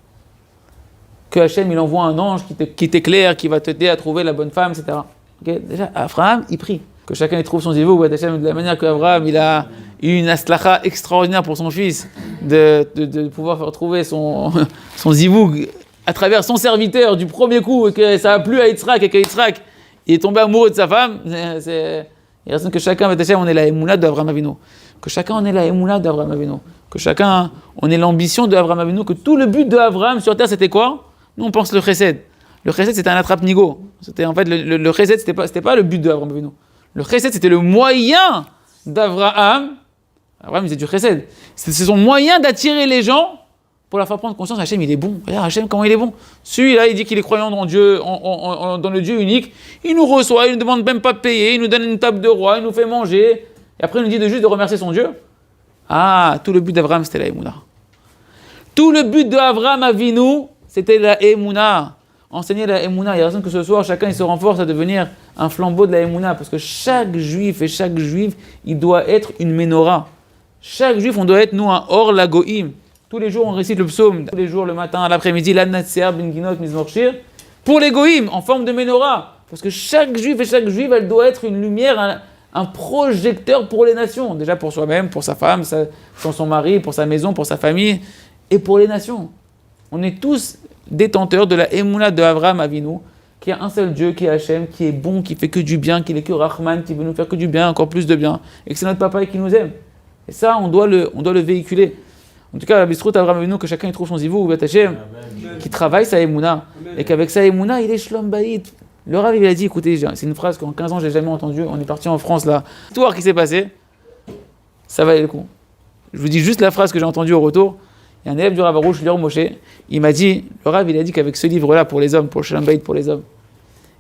Que Hachem, il envoie un ange qui t'éclaire, qui va t'aider à trouver la bonne femme, etc. Okay? Déjà, Abraham, il prie. Que chacun y trouve son zivou, Hachem, de la manière qu'Abraham, il a eu une aslacha extraordinaire pour son fils, de pouvoir faire trouver son zivou à travers son serviteur du premier coup, et que ça a plu à Yitzhak, et que Yitzhak, il est tombé amoureux de sa femme. Il reste que chacun, Hachem, on est la émouna d'Abraham Avinu. Que chacun, on est la émouna d'Abraham Avinu. Que chacun, on ait l'ambition d'Abraham Avinu, que tout le but d'Abraham sur terre, c'était quoi? Nous, on pense le chesed. Le chesed, c'était un attrape-nigo. C'était en fait le chesed, c'était pas le but d'Abraham Avinu. Le chesed, c'était le moyen d'Abraham. Abraham, il faisait du chesed. C'est son moyen d'attirer les gens pour leur faire prendre conscience. Hachem, il est bon. Regarde, Hachem, comment il est bon. Celui-là, il dit qu'il est croyant dans Dieu, dans le Dieu unique. Il nous reçoit, il ne nous demande même pas de payer, il nous donne une table de roi, il nous fait manger. Et après, il nous dit juste de remercier son Dieu. Ah, tout le but d'Abraham, c'était la Emouna. Tout le but d'Abraham Avinu, c'était la Emouna. Enseigner la Emouna. Il y a raison que ce soir, chacun il se renforce à devenir un flambeau de la Emouna. Parce que chaque juif et chaque juive, il doit être une menorah. Chaque juif, on doit être, nous, un Or Lagoïm. Tous les jours, on récite le psaume. Tous les jours, le matin, l'après-midi, la Natser, Ben Ginot, Mizmor Shir. Pour les Goïm, en forme de menorah. Parce que chaque juif et chaque juive, elle doit être une lumière, un projecteur pour les nations. Déjà pour soi-même, pour sa femme, pour son mari, pour sa maison, pour sa famille. Et pour les nations. On est tous détenteurs de la Emouna de Avraham Avinu, qui a un seul Dieu, qui est Hachem, qui est bon, qui fait que du bien, qui est que Rahman, qui veut nous faire que du bien, encore plus de bien, et que c'est notre papa et qui nous aime. Et ça, on doit le véhiculer. En tout cas, la bistroute Avraham Avinu, que chacun y trouve son zivou, ou Hachem, qui travaille sa Emouna, et qu'avec sa Emouna, il est Shlom Bayit. Le Rav, il a dit, écoutez, c'est une phrase qu'en 15 ans, je n'ai jamais entendue, on est parti en France, là. L'histoire qui s'est passée, ça valait le coup. Je vous dis juste la phrase que j'ai entendue au retour. Il y a un élève du Rav Arouche, Lior Moshe, il m'a dit, le Rav, il a dit qu'avec ce livre-là, pour les hommes, pour le Shalom Bayit pour les hommes,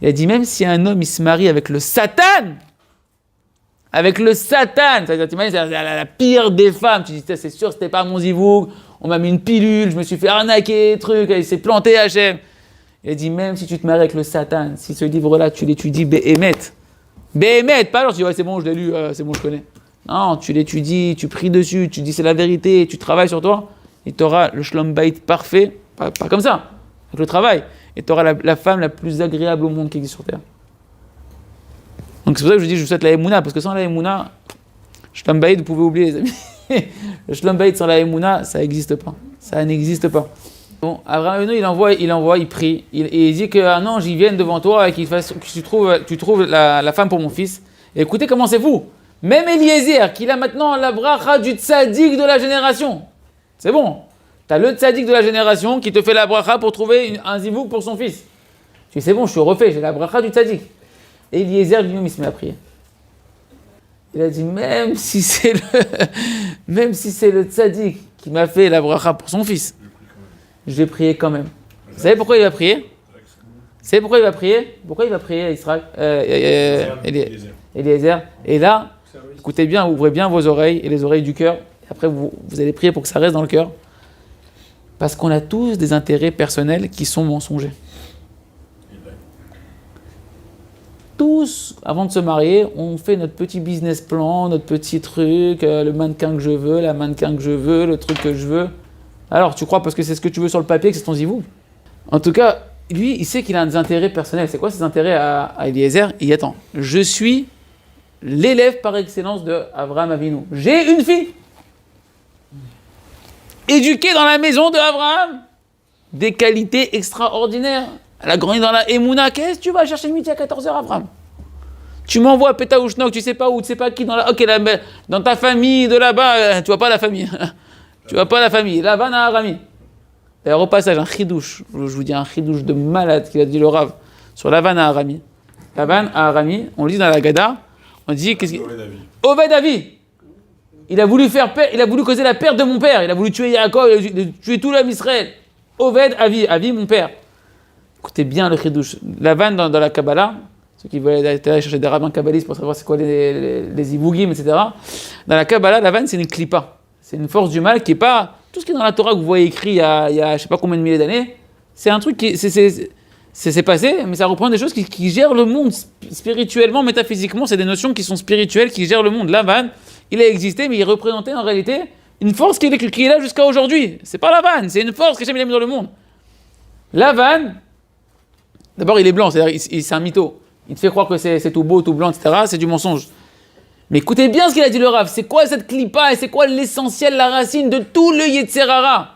il a dit, même si un homme, il se marie avec le Satan, c'est-à-dire, t'imagines, c'est la pire des femmes, tu dis, c'est sûr, c'était pas mon zivouk, on m'a mis une pilule, je me suis fait arnaquer, truc, il s'est planté Hachem. Il a dit, même si tu te maries avec le Satan, si ce livre-là, tu l'étudies, Béhémet, pas alors tu dis, ouais, c'est bon, je l'ai lu, c'est bon, je connais. Non, tu l'étudies, tu pries dessus, tu dis c'est la vérité, tu travailles sur toi, et tu auras le Shlom Bayit parfait, pas comme ça, avec le travail, et tu auras la femme la plus agréable au monde qui existe sur Terre. Donc c'est pour ça que je dis, je vous souhaite la Emouna, parce que sans la Emouna, Shlom Bayit, vous pouvez oublier les amis. Le Shlom Bayit sans la Emouna, ça n'existe pas. Ça n'existe pas. Bon, Abraham Avinu, il envoie, il prie, et il dit qu'un ange, il vienne devant toi et que tu trouves la femme pour mon fils. Et écoutez comment c'est fou. Même Eliezer, qu'il a maintenant la bracha du tzaddik de la génération. C'est bon. Tu as le tzaddik de la génération qui te fait la bracha pour trouver un zivouk pour son fils. Tu dis, c'est bon, je suis refait, j'ai la bracha du tzaddik. Et Eliezer, lui-même, il se met à prier. Il a dit, même si c'est le tzaddik qui m'a fait la bracha pour son fils, je vais prier quand même. Vous savez pourquoi il va prier? Pourquoi il va prier Israël, Eliezer. Et là, écoutez bien, ouvrez bien vos oreilles et les oreilles du cœur. Et après, vous allez prier pour que ça reste dans le cœur. Parce qu'on a tous des intérêts personnels qui sont mensongers. tous, avant de se marier, on fait notre petit business plan, notre petit truc, le mannequin que je veux, la mannequin que je veux, le truc que je veux. Alors, tu crois parce que c'est ce que tu veux sur le papier que c'est ton zivou? En tout cas, lui, il sait qu'il a des intérêts personnels. C'est quoi ses intérêts à Eliezer? Il dit, attends, je suis l'élève par excellence de Avraham Avinu. J'ai une fille éduquée dans la maison de Avraham, des qualités extraordinaires. Elle a grandi dans la Emouna. Qu'est-ce que tu vas chercher le midi à 14h, Avraham? Tu m'envoies à Pétaouchnok, tu sais pas où, tu sais pas qui, dans ta famille de là-bas, tu vois pas la famille. Tu vois pas la famille. Lavan à Arami. D'ailleurs, au passage, un chidouche, je vous dis un chidouche de malade qu'il a dit le Rav sur Lavan à Arami. Lavan à Arami, on le dit dans la Gada, on dit qu'est-ce qu'il... Oved Avi. Il a voulu causer la perte de mon père. Il a voulu tuer Yaakov, il a voulu tuer tout l'homme Israël. Oved Avi, Avi mon père. Écoutez bien le chidouche. Lavan dans la Kabbalah, ceux qui veulent aller chercher des rabbins kabbalistes pour savoir c'est quoi les ibougim, etc. Dans la Kabbalah, Lavan c'est une klipa. C'est une force du mal qui est pas... Tout ce qui est dans la Torah que vous voyez écrit il y a je sais pas combien de milliers d'années, c'est un truc qui... C'est passé, mais ça reprend des choses qui gèrent le monde spirituellement, métaphysiquement. C'est des notions qui sont spirituelles, qui gèrent le monde. Lavan, il a existé, mais il représentait en réalité une force qui est là jusqu'à aujourd'hui. C'est pas Lavan, c'est une force qu'Hachem a mis dans le monde. Lavan, d'abord il est blanc, c'est-à-dire c'est un mytho. Il te fait croire que c'est tout beau, tout blanc, etc. C'est du mensonge. Mais écoutez bien ce qu'il a dit le Rav. C'est quoi cette klipa et c'est quoi l'essentiel, la racine de tout le Yetzer Hara?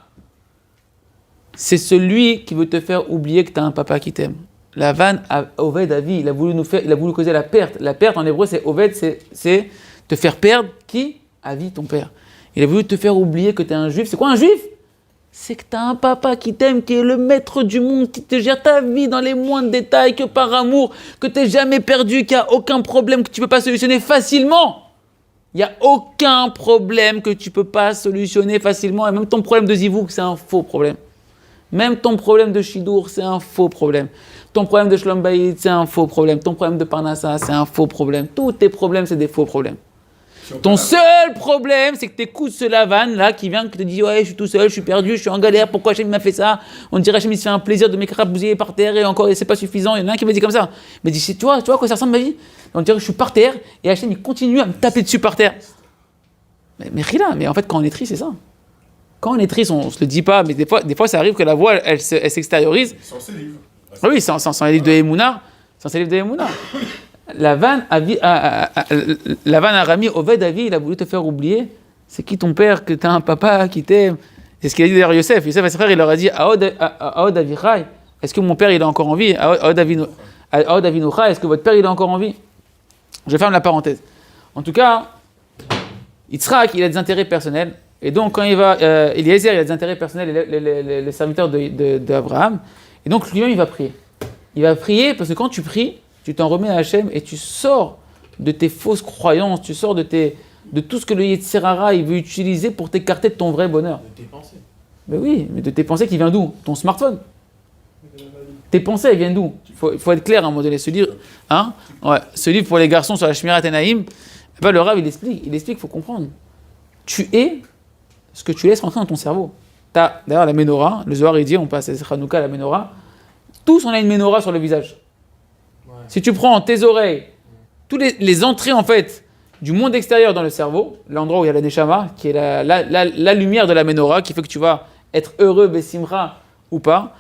C'est celui qui veut te faire oublier que tu as un papa qui t'aime. Lavan, Oved Avi, il a voulu causer la perte. La perte en hébreu, c'est Oved, c'est te faire perdre qui? Avi, ton père. Il a voulu te faire oublier que tu es un juif. C'est quoi un juif? C'est que tu as un papa qui t'aime, qui est le maître du monde, qui te gère ta vie dans les moindres détails, que par amour, que tu n'es jamais perdu, qu'il n'y a aucun problème que tu ne peux pas solutionner facilement. Il n'y a aucun problème que tu ne peux pas solutionner facilement. Et même ton problème de zivouk, c'est un faux problème. Même ton problème de Shidour, c'est un faux problème. Ton problème de Shlom Bayit, c'est un faux problème. Ton problème de Parnassa, c'est un faux problème. Tous tes problèmes, c'est des faux problèmes. Ton seul problème, c'est que tu écoutes ce Lavan là qui vient, qui te dit ouais, je suis tout seul, je suis perdu, je suis en galère, pourquoi Hachem m'a fait ça? On dirait Hachem il se fait un plaisir de m'écrabousiller par terre et encore c'est pas suffisant. Il y en a un qui m'a dit comme ça. Il m'a dit tu vois à quoi ça ressemble ma vie? On dirait que je suis par terre et Hachem il continue à me taper dessus par terre. Mais Rila, mais en fait quand on est triste, c'est ça. Quand on est triste, on se le dit pas, mais des fois ça arrive que la voix elle s'extériorise. Sans ses livres. Ah oui, sans les livres de Emouna. Sans les livres de Emouna. Lavan Arami, Oved Avi, il a voulu te faire oublier. C'est qui ton père, que tu as un papa qui t'aime. C'est ce qu'il a dit d'ailleurs Yosef. Yosef à ses frères, il leur a dit Aod Avichai, est-ce que mon père il est encore en vie? Aod Avinuchai, est-ce que votre père il est encore en vie? Je ferme la parenthèse. En tout cas, Yitzhak, il a des intérêts personnels. Et donc, quand il va, Eliezer, il a des intérêts personnels, les serviteurs d'Abraham. Et donc, lui-même, il va prier. Il va prier parce que quand tu pries, tu t'en remets à Hachem et tu sors de tes fausses croyances, tu sors de tout ce que le Yetzer Hara il veut utiliser pour t'écarter de ton vrai bonheur. De tes pensées. Mais oui, mais de tes pensées qui viennent d'où? Ton smartphone. Tes pensées, elles viennent d'où? Il faut être clair à un moment donné. Ce livre pour les garçons sur la Shmirat Enaim, le Rav, il explique, il faut comprendre. Tu es ce que tu laisses rentrer dans ton cerveau. T'as d'ailleurs la menorah, le Zohar il dit, on passe à Hanouka, la menorah. Tous on a une menorah sur le visage. Ouais. Si tu prends tes oreilles, toutes les entrées en fait du monde extérieur dans le cerveau, l'endroit où il y a la neshama, qui est la lumière de la menorah, qui fait que tu vas être heureux, bessimra ou pas,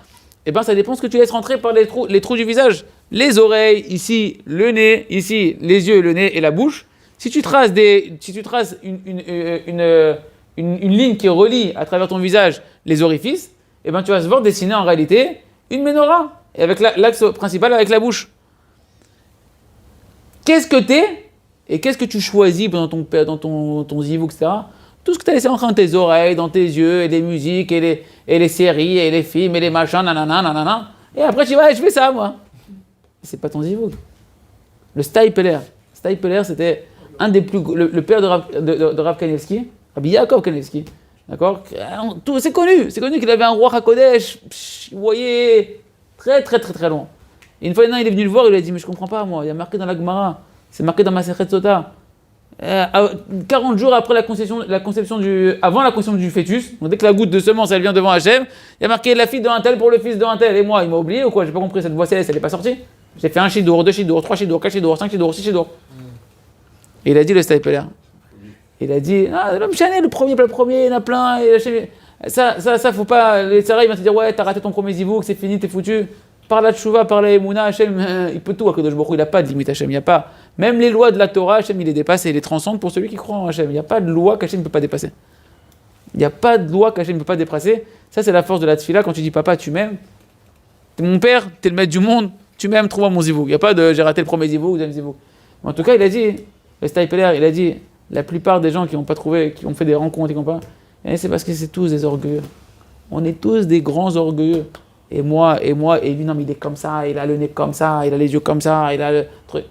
et ben ça dépend de ce que tu laisses rentrer par les trous du visage. Les oreilles, ici, le nez, ici, les yeux, le nez et la bouche. Si tu traces une ligne qui relie à travers ton visage les orifices, et ben tu vas se voir dessiner en réalité une menorah, et avec l'axe principal avec la bouche. Qu'est-ce que t'es et qu'est-ce que tu choisis dans ton zivou, etc. Tout ce que tu as laissé rentrer dans tes oreilles, dans tes yeux, et les musiques, et les séries, et les films, et les machins, nanana. Et après tu vas, je fais ça moi. C'est pas ton zivou. Le Staipeler, c'était un des plus, le père de Rav Kanievski, Rabbi Yaakov Kanievski, d'accord? C'est connu qu'il avait un roi HaKodesh, il voyait très très très très loin. Et une fois, il est venu le voir, il lui a dit, mais je comprends pas moi, il y a marqué dans la Gemara, c'est marqué dans Masechet Sota. 40 jours après avant la conception du fœtus, donc dès que la goutte de semence elle vient devant Hachem, il y a marqué la fille de un tel pour le fils de un tel. Et moi, il m'a oublié ou quoi? J'ai pas compris, cette voix céleste, elle est pas sortie. J'ai fait 1 shidour, 2 shidour, 3 shidour, 4 shidour, 5 shidour, 6 shidour. Et il a dit le stapler. Il a dit, l'homme chané, le premier, pas le premier, il y en a plein. Et ça, faut pas. Les Sarah, ils vont te dire, ouais, t'as raté ton premier zivouk, c'est fini, t'es foutu. Par la tchouva, par la émouna, Hachem, il peut tout. Akadosh Baruch Hu, il n'a pas de limite, Hachem. Il n'y a pas. Même les lois de la Torah, Hachem, il les dépasse et il les transcende pour celui qui croit en Hachem. Il n'y a pas de loi qu'Hachem ne peut pas dépasser. Il n'y a pas de loi qu'Hachem ne peut pas dépasser. Ça, c'est la force de la tfila. Quand tu dis, papa, tu m'aimes. T'es mon père, t'es le maître du monde, tu m'aimes, trouve-moi mon zivouk. Il n'y a pas de j'ai raté le premier zivouk ou le deuxième zivouk. En tout cas, il a dit, le Stapler, il a dit, la plupart des gens qui n'ont pas trouvé, qui ont fait des rencontres, qui n'ont pas, et c'est parce que c'est tous des orgueilleux. On est tous des grands orgueilleux. Et moi, et lui, non, mais il est comme ça, il a le nez comme ça, il a les yeux comme ça, il a le truc.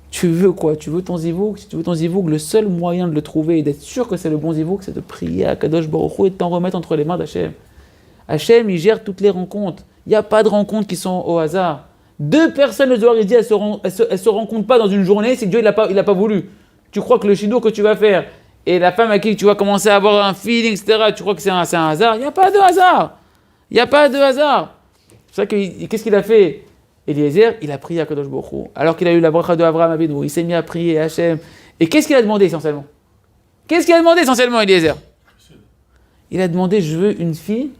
Tu veux quoi? Tu veux ton zivouk? Si tu veux ton zivouk, le seul moyen de le trouver et d'être sûr que c'est le bon zivouk, c'est de prier à Kadosh Baruch Hu et de t'en remettre entre les mains d'Hachem. Hachem, il gère toutes les rencontres. Il n'y a pas de rencontres qui sont au hasard. 2 personnes, le Zohar, il dit, elles se rencontrent pas dans une journée, c'est que Dieu, il a pas voulu. Tu crois que le shidour que tu vas faire et la femme à qui tu vas commencer à avoir un feeling, etc., tu crois que c'est un hasard? Il n'y a pas de hasard. Il n'y a pas de hasard. C'est pour ça que, qu'est-ce qu'il a fait? Eliezer, il a prié à Kadosh Baruch Hu. Alors qu'il a eu la bracha de Abraham Avinu, il s'est mis à prier à Hachem. Et qu'est-ce qu'il a demandé essentiellement? Eliezer? Il a demandé, je veux une fille,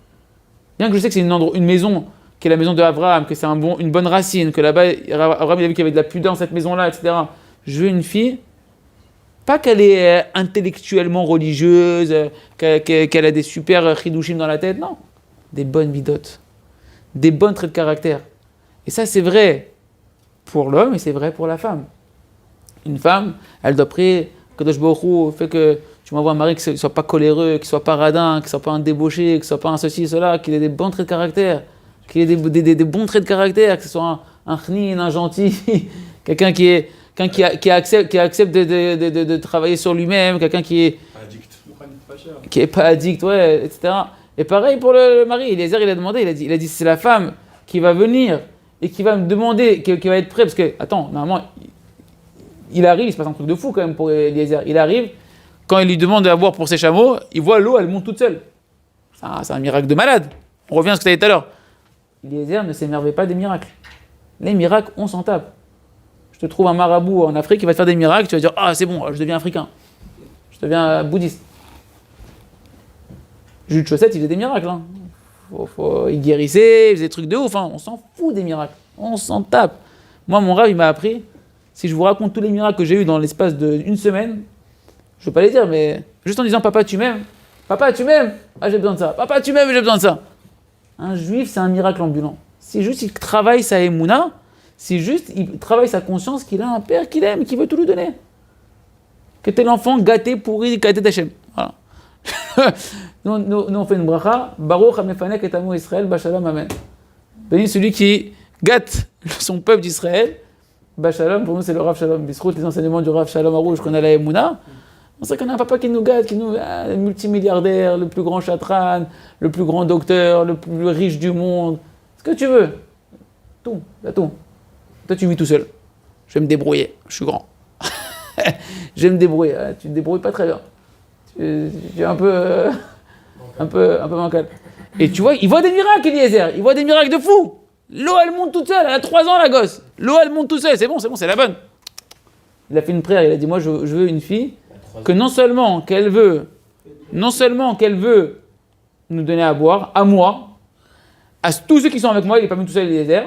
bien que je sais que c'est une maison, qui est la maison de Abraham, que c'est une bonne racine, que là-bas, Abraham il a vu qu'il y avait de la pudeur dans cette maison-là, etc. Je veux une fille, pas qu'elle est intellectuellement religieuse, qu'elle a des super chidushim dans la tête, non. Des bonnes midotes, des bons traits de caractère. Et ça, c'est vrai pour l'homme et c'est vrai pour la femme. Une femme, elle doit prier, Kadosh Baruch Hu fait que tu m'envoies un mari qui ne soit pas coléreux, qui ne soit pas radin, qui ne soit pas un débauché, qui ne soit pas un ceci, cela, qu'il ait des bons traits de caractère, qu'il ait des bons traits de caractère, que ce soit un chnin, un gentil, quelqu'un qui accepte de travailler sur lui-même, quelqu'un qui est pas addict, ouais, etc. Et pareil pour le mari, Eliezer, il a demandé, il a dit c'est la femme qui va venir et qui va me demander, qui va être prêt, parce que, attends, normalement, il arrive, il se passe un truc de fou quand même pour Eliezer, il arrive, quand il lui demande à boire pour ses chameaux, il voit l'eau, elle monte toute seule. C'est un miracle de malade. On revient à ce que tu as dit tout à l'heure. Eliezer ne s'émerveille pas des miracles. Les miracles, on s'en tape. Je te trouve un marabout en Afrique qui va te faire des miracles, tu vas dire, ah c'est bon, je deviens africain, je deviens bouddhiste. Jules de Chaussette, il faisait des miracles. Hein. Il guérissait, il faisait des trucs de ouf. Hein. On s'en fout des miracles. On s'en tape. Moi, mon rave, il m'a appris, si je vous raconte tous les miracles que j'ai eus dans l'espace d'une semaine, je ne veux pas les dire, mais juste en disant, papa, tu m'aimes? Papa, tu m'aimes? Ah, j'ai besoin de ça. Papa, tu m'aimes? J'ai besoin de ça. Un juif, c'est un miracle ambulant. Si juste il travaille sa émouna, si juste il travaille sa conscience qu'il a un père qu'il aime, qui veut tout lui donner. Que t'es l'enfant gâté, pourri, gâté d'Hachem. Voilà. Nous, on fait une bracha. Baruch hamefanek et amo Israël, bashalom, amen. Béni celui qui gâte son peuple d'Israël. Bashalom, pour nous, c'est le Rav Shalom. Bisrout, les enseignements du Rav Shalom Arouche qu'on a la Emouna. On sait qu'on a un papa qui nous gâte, le multimilliardaire, le plus grand chatran, le plus grand docteur, le plus riche du monde. Ce que tu veux. Tout, là, tout. Toi, tu vis tout seul. Je vais me débrouiller, je suis grand. Je vais me débrouiller. Tu te débrouilles pas très bien. Tu es un peu mancal. Et tu vois, il voit des miracles, Eliezer. Il voit des miracles de fou. L'eau, elle monte toute seule. Elle a 3 ans, la gosse. L'eau, elle monte toute seule. C'est bon, c'est la bonne. Il a fait une prière. Il a dit, moi, je veux une fille que non seulement qu'elle veut nous donner à boire, à moi, à tous ceux qui sont avec moi, il n'est pas mis tout seul, Eliezer,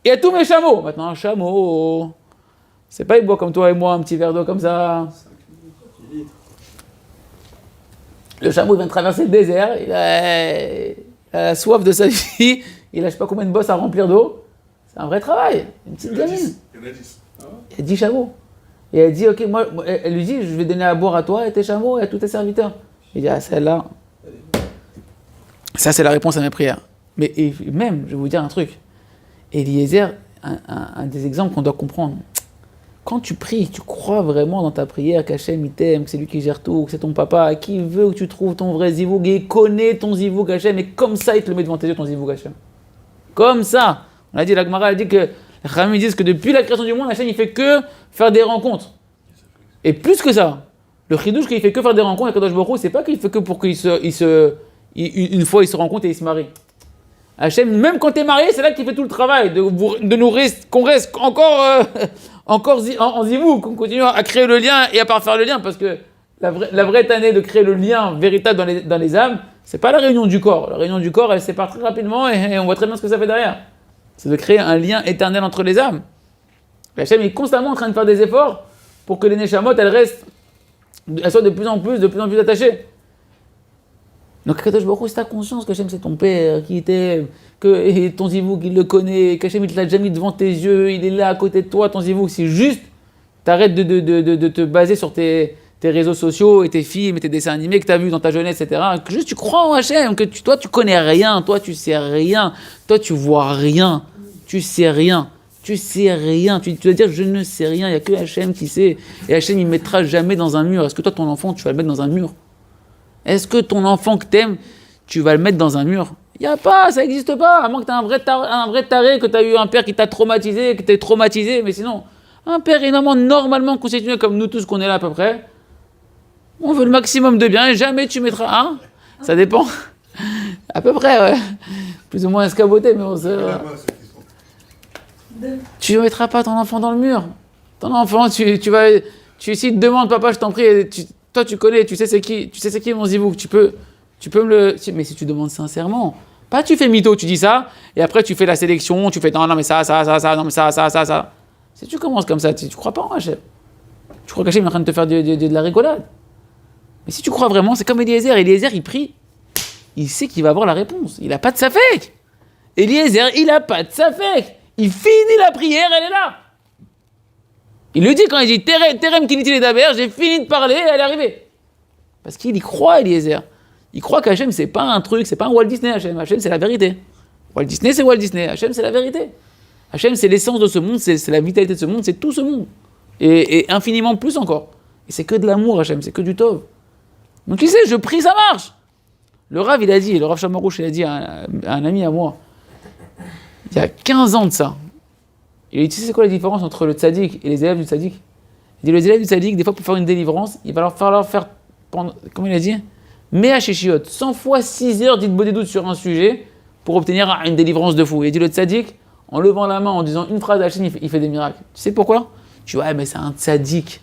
et à tous mes chameaux. Maintenant, un chameau, c'est pas il boit comme toi et moi, un petit verre d'eau comme ça. Le chameau, il vient de traverser le désert, il a soif de sa vie, il a je sais pas combien de bosses à remplir d'eau. C'est un vrai travail, une petite gamine. Il y en a 10. Il y a 10 chameaux. Et elle dit, ok, moi, elle lui dit, je vais donner à boire à toi et tes chameaux et à tous tes serviteurs. Il dit, ah, celle-là, ça c'est la réponse à mes prières. Mais et même, je vais vous dire un truc. Eliezer, un des exemples qu'on doit comprendre. Quand tu pries, tu crois vraiment dans ta prière qu'Hachem il t'aime, que c'est lui qui gère tout, que c'est ton papa, qui veut que tu trouves ton vrai zivoug et il connaît ton zivoug Hachem et comme ça il te le met devant tes yeux ton zivoug Hachem. Comme ça. On a dit, la Gemara a dit que les Chachamim disent que depuis la création du monde, Hachem il fait que faire des rencontres. Et plus que ça, le chidouche qu'il fait que faire des rencontres avec Kadosh Baruch Hu, c'est pas qu'il fait que pour une fois il se rencontre et il se marie. Hachem, même quand tu es marié, c'est là qu'il fait tout le travail, de nous qu'on reste encore, en zivou, qu'on continue à créer le lien et à parfaire le lien, parce que la vraie tannée de créer le lien véritable dans les âmes, c'est pas la réunion du corps. La réunion du corps, elle se sépare très rapidement et on voit très bien ce que ça fait derrière. C'est de créer un lien éternel entre les âmes. Hachem est constamment en train de faire des efforts pour que les neshamot, elles soient de plus en plus attachées. Donc Kadosh Baruch Hu, c'est ta conscience qu'Hachem c'est ton père, que ton zivou qu'il le connaît, qu'Hachem il te l'a déjà mis devant tes yeux, il est là à côté de toi, ton zivou. Si juste t'arrêtes de te baser sur tes réseaux sociaux et tes films et tes dessins animés que tu as vus dans ta jeunesse, etc. Que juste tu crois en Hachem, que toi tu connais rien, toi tu sais rien, toi tu vois rien, tu sais rien. Tu sais rien, tu vas dire je ne sais rien, il n'y a que Hachem qui sait. Et Hachem il ne mettra jamais dans un mur. Est-ce que toi ton enfant tu vas le mettre dans un mur? Est-ce que ton enfant que t'aimes, tu vas le mettre dans un mur? Il n'y a pas, ça n'existe pas, à moins que tu aies un vrai taré, que tu as eu un père qui t'a traumatisé, que tu es traumatisé, mais sinon, un père énormément normalement constitué comme nous tous qu'on est là à peu près, on veut le maximum de bien et jamais tu mettras un, ça dépend, à peu près, ouais. Plus ou moins escaboté, mais on sait. Tu ne mettras pas ton enfant dans le mur. Ton enfant, s'il te demande, papa, je t'en prie, toi tu connais, tu sais c'est qui mon zivou, tu peux me le... Mais si tu demandes sincèrement, pas tu fais mytho, tu dis ça, et après tu fais la sélection, tu fais non mais ça, non mais ça. Si tu commences comme ça, tu crois pas en Hachem. Tu crois qu'Hachem est en train de te faire de la rigolade. Mais si tu crois vraiment, c'est comme Eliezer. Eliezer, il prie, il sait qu'il va avoir la réponse. Il n'a pas de safek. Eliezer, il n'a pas de safek. Il finit la prière, elle est là. Il le dit quand il dit Terem kiniti ledaber, j'ai fini de parler, elle est arrivée. Parce qu'il y croit, Eliezer. Il croit qu'Hachem, c'est pas un truc, c'est pas un Walt Disney, Hachem. Hachem, c'est la vérité. Walt Disney, c'est Walt Disney. Hachem, c'est la vérité. Hachem, c'est l'essence de ce monde, c'est la vitalité de ce monde, c'est tout ce monde. Et infiniment plus encore. Et c'est que de l'amour, Hachem, c'est que du tov. Donc il sait, je prie, ça marche. Le Rav, il a dit, le Rav Shamarouche, il a dit à un ami à moi, il y a 15 ans de ça, il a dit, tu sais c'est quoi la différence entre le tzaddik et les élèves du tzaddik? Il dit, les élèves du tzaddik, des fois pour faire une délivrance, il va leur falloir faire, comment il a dit? Mea Sheshiot, 100 fois 6 heures d'Hitbodedut des doutes sur un sujet pour obtenir une délivrance de fou. Il dit, le tzaddik, en levant la main, en disant une phrase à Hachem, il fait des miracles. Tu sais pourquoi? Tu vois, mais c'est un tzaddik.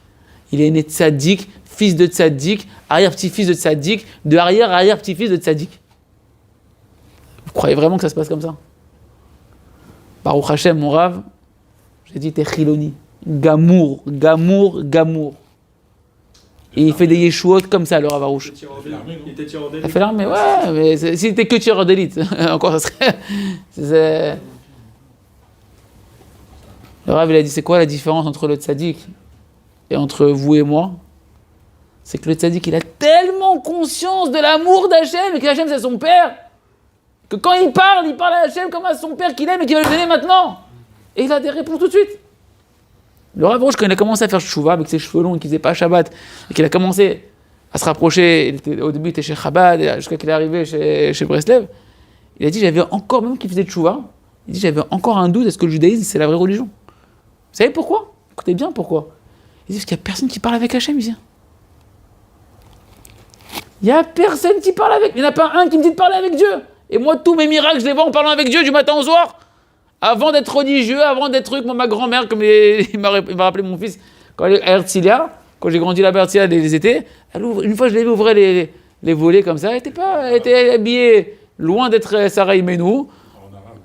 Il est né tzaddik, fils de tzaddik, arrière-petit-fils de tzaddik, de arrière-petit-fils de tzaddik. Vous croyez vraiment que ça se passe comme ça? Baruch Hashem, mon Rav, j'ai dit, t'es chiloni. Gamour. Et il fait des yeshuot comme ça, le Rav Arouche. Il était tireur d'élite. Il fait l'armée, ouais, mais si t'es que tireur d'élite, encore ça serait... Le Rav, il a dit, c'est quoi la différence entre le tzaddik et entre vous et moi? C'est que le tzaddik, il a tellement conscience de l'amour d'Hachem et que Hachem, c'est son père, que quand il parle à Hachem comme à son père qu'il aime et qu'il va lui donner maintenant. Et il a des réponses tout de suite. Le Rav Rouge, quand il a commencé à faire Shuvah avec ses cheveux longs et qu'il faisait pas Shabbat, et qu'il a commencé à se rapprocher, au début il était chez Chabad, jusqu'à qu'il est arrivé chez Breslev, il a dit, j'avais encore, même qu'il faisait de Shuvah, il dit, j'avais encore un doute, est-ce que le judaïsme c'est la vraie religion? Vous savez pourquoi? Écoutez bien pourquoi. Il dit, parce qu'il n'y a personne qui parle avec Hachem ici. Il n'y a personne qui parle avec, il n'y en a pas un qui me dit de parler avec Dieu. Et moi, tous mes miracles, je les vois en parlant avec Dieu du matin au soir. Avant d'être religieux, avant d'être truc, moi, ma grand-mère, comme il m'a rappelé mon fils, quand elle est à Herzliya, quand j'ai grandi là-bas à Herzliya les étés, une fois je l'ai vu ouvrir les volets comme ça, elle était habillée loin d'être Sarah Imenou,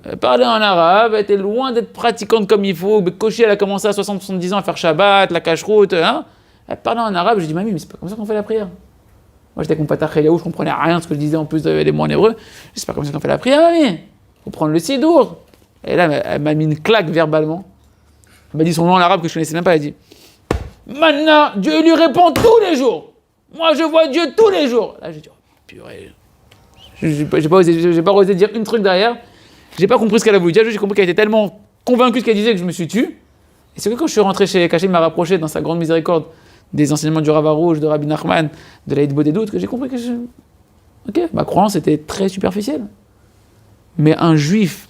elle parlait en arabe, elle était loin d'être pratiquante comme il faut, Koshi, elle a commencé à 60-70 ans à faire Shabbat, la cache-route, hein. Elle parlait en arabe, je dis, mamie, mais c'est pas comme ça qu'on fait la prière. Moi j'étais avec mon patach Eliaou, je comprenais rien de ce que je disais en plus des mots en hébreu, c'est pas comme ça qu'on fait la prière, mamie, faut prendre le sidour. Et là, elle m'a mis une claque verbalement. Elle m'a dit son nom en arabe que je ne connaissais même pas. Elle a dit, maintenant, Dieu lui répond tous les jours. Moi, je vois Dieu tous les jours. Là, j'ai dit, oh, purée. J'ai pas osé dire une truc derrière. J'ai pas compris ce qu'elle a voulu dire. J'ai compris qu'elle était tellement convaincue de ce qu'elle disait que je me suis tu. Et c'est que quand je suis rentré chez Hachem, il m'a rapproché dans sa grande miséricorde des enseignements du Rav Arouche, de Rabbi Nachman, de la Hitbodedut des doutes, que j'ai compris que ok, ma croyance était très superficielle. Mais un juif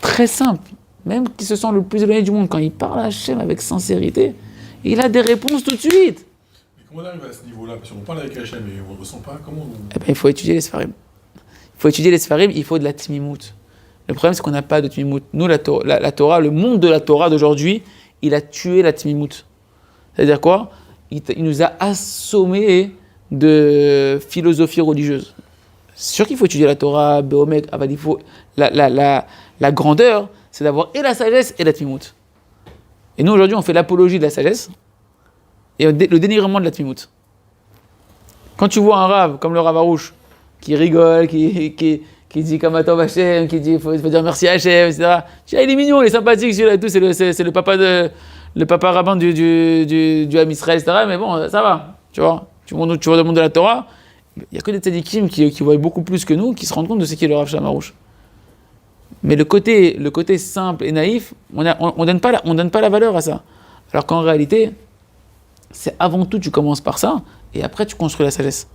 très simple, même qui se sent le plus éloigné du monde, quand il parle à Hachem avec sincérité, il a des réponses tout de suite. Mais comment on arrive à ce niveau-là? Parce qu'on parle avec Hachem et on ne le ressent pas, comment on... Eh bien, il faut étudier les Sfarim. faut étudier les Sfarim, il faut de la Tmimout. Le problème, c'est qu'on n'a pas de Tmimout. Nous, la Torah, le monde de la Torah d'aujourd'hui, il a tué la Tmimout. C'est-à-dire quoi? Il nous a assommés de philosophie religieuse. C'est sûr qu'il faut étudier la Torah, Béomek, il faut... La grandeur, c'est d'avoir et la sagesse et la Tmimout. Et nous, aujourd'hui, on fait l'apologie de la sagesse et le dénigrement de la Tmimout. Quand tu vois un rave comme le Rav Arouche, qui rigole, qui dit Kamato Hachem, qui dit il faut dire merci à Hachem, etc. Tu vois, il est mignon, il est sympathique, celui-là, tout, c'est le papa rabbin du Ham Israël, etc. Mais bon, ça va, tu vois. Tu vois dans le monde de la Torah, il n'y a que des tzadikim qui voient beaucoup plus que nous, qui se rendent compte de ce qu'est le Rav Shalom Arouche. Mais le côté simple et naïf, on donne pas la valeur à ça. Alors qu'en réalité, c'est avant tout, tu commences par ça, et après tu construis la sagesse.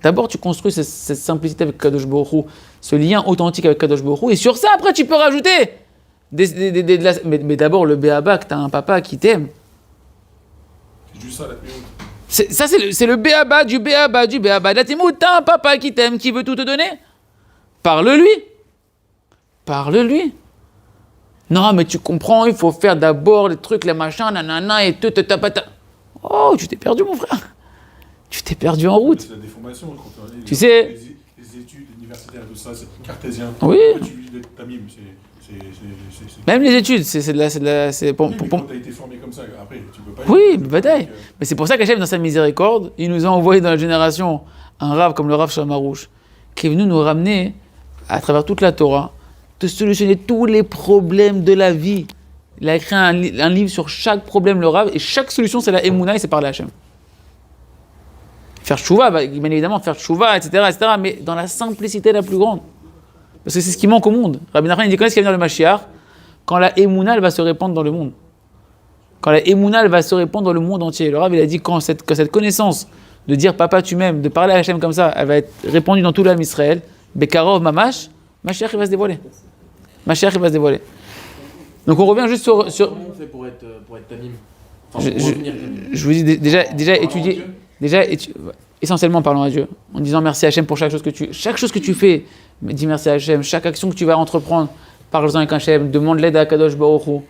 D'abord, tu construis cette simplicité avec Kadosh Baruch Hu, ce lien authentique avec Kadosh Baruch Hu, et sur ça, après, tu peux rajouter mais d'abord, le béaba, que tu as un papa qui t'aime. C'est juste ça, la tmimout. C'est le béaba du béaba du béaba. La tmimout, tu as un papa qui t'aime, qui veut tout te donner. Parle-lui. Non, mais tu comprends, il faut faire d'abord les trucs, les machins, nanana, et tout. Oh, tu t'es perdu, mon frère. Tu t'es perdu en route. C'est la déformation. Quand tu sais... Les études universitaires, tout ça, c'est cartésien. Oui. Pourquoi tu lis le tamim? Même les études, c'est quand tu as été formé comme ça, après, tu peux pas... Oui, bataille. Mais c'est pour ça qu'Hachem, dans sa miséricorde, il nous a envoyé dans la génération un Rav comme le Rav Shalom Arouche, qui est venu nous ramener, à travers toute la Torah, de solutionner tous les problèmes de la vie. Il a écrit un livre sur chaque problème, le Rav, et chaque solution, c'est la Emouna, et c'est parler à Hachem. Faire tchouva, bien évidemment, faire tchouva, etc., mais dans la simplicité la plus grande. Parce que c'est ce qui manque au monde. Rabbi Nachman, il dit, quand est-ce qu'il va venir le Mashiach? Quand la Emouna, elle va se répandre dans le monde. Quand la Emouna, elle va se répandre dans le monde entier. Le Rav, il a dit, quand cette connaissance de dire papa tu m'aimes, de parler à Hachem comme ça, elle va être répandue dans tout l'âme Israël, Bekarov Mamash, Mashiach, il va se dévoiler. Donc on revient juste sur... Comment on fait pour être tamim? Enfin, pour revenir tamim. Je vous dis déjà étudier... Essentiellement parlons à Dieu, en disant merci à Hachem pour chaque chose que tu fais, dis merci à Hachem, chaque action que tu vas entreprendre, parle-en avec Hachem, demande l'aide à Kadosh Baruch Hu.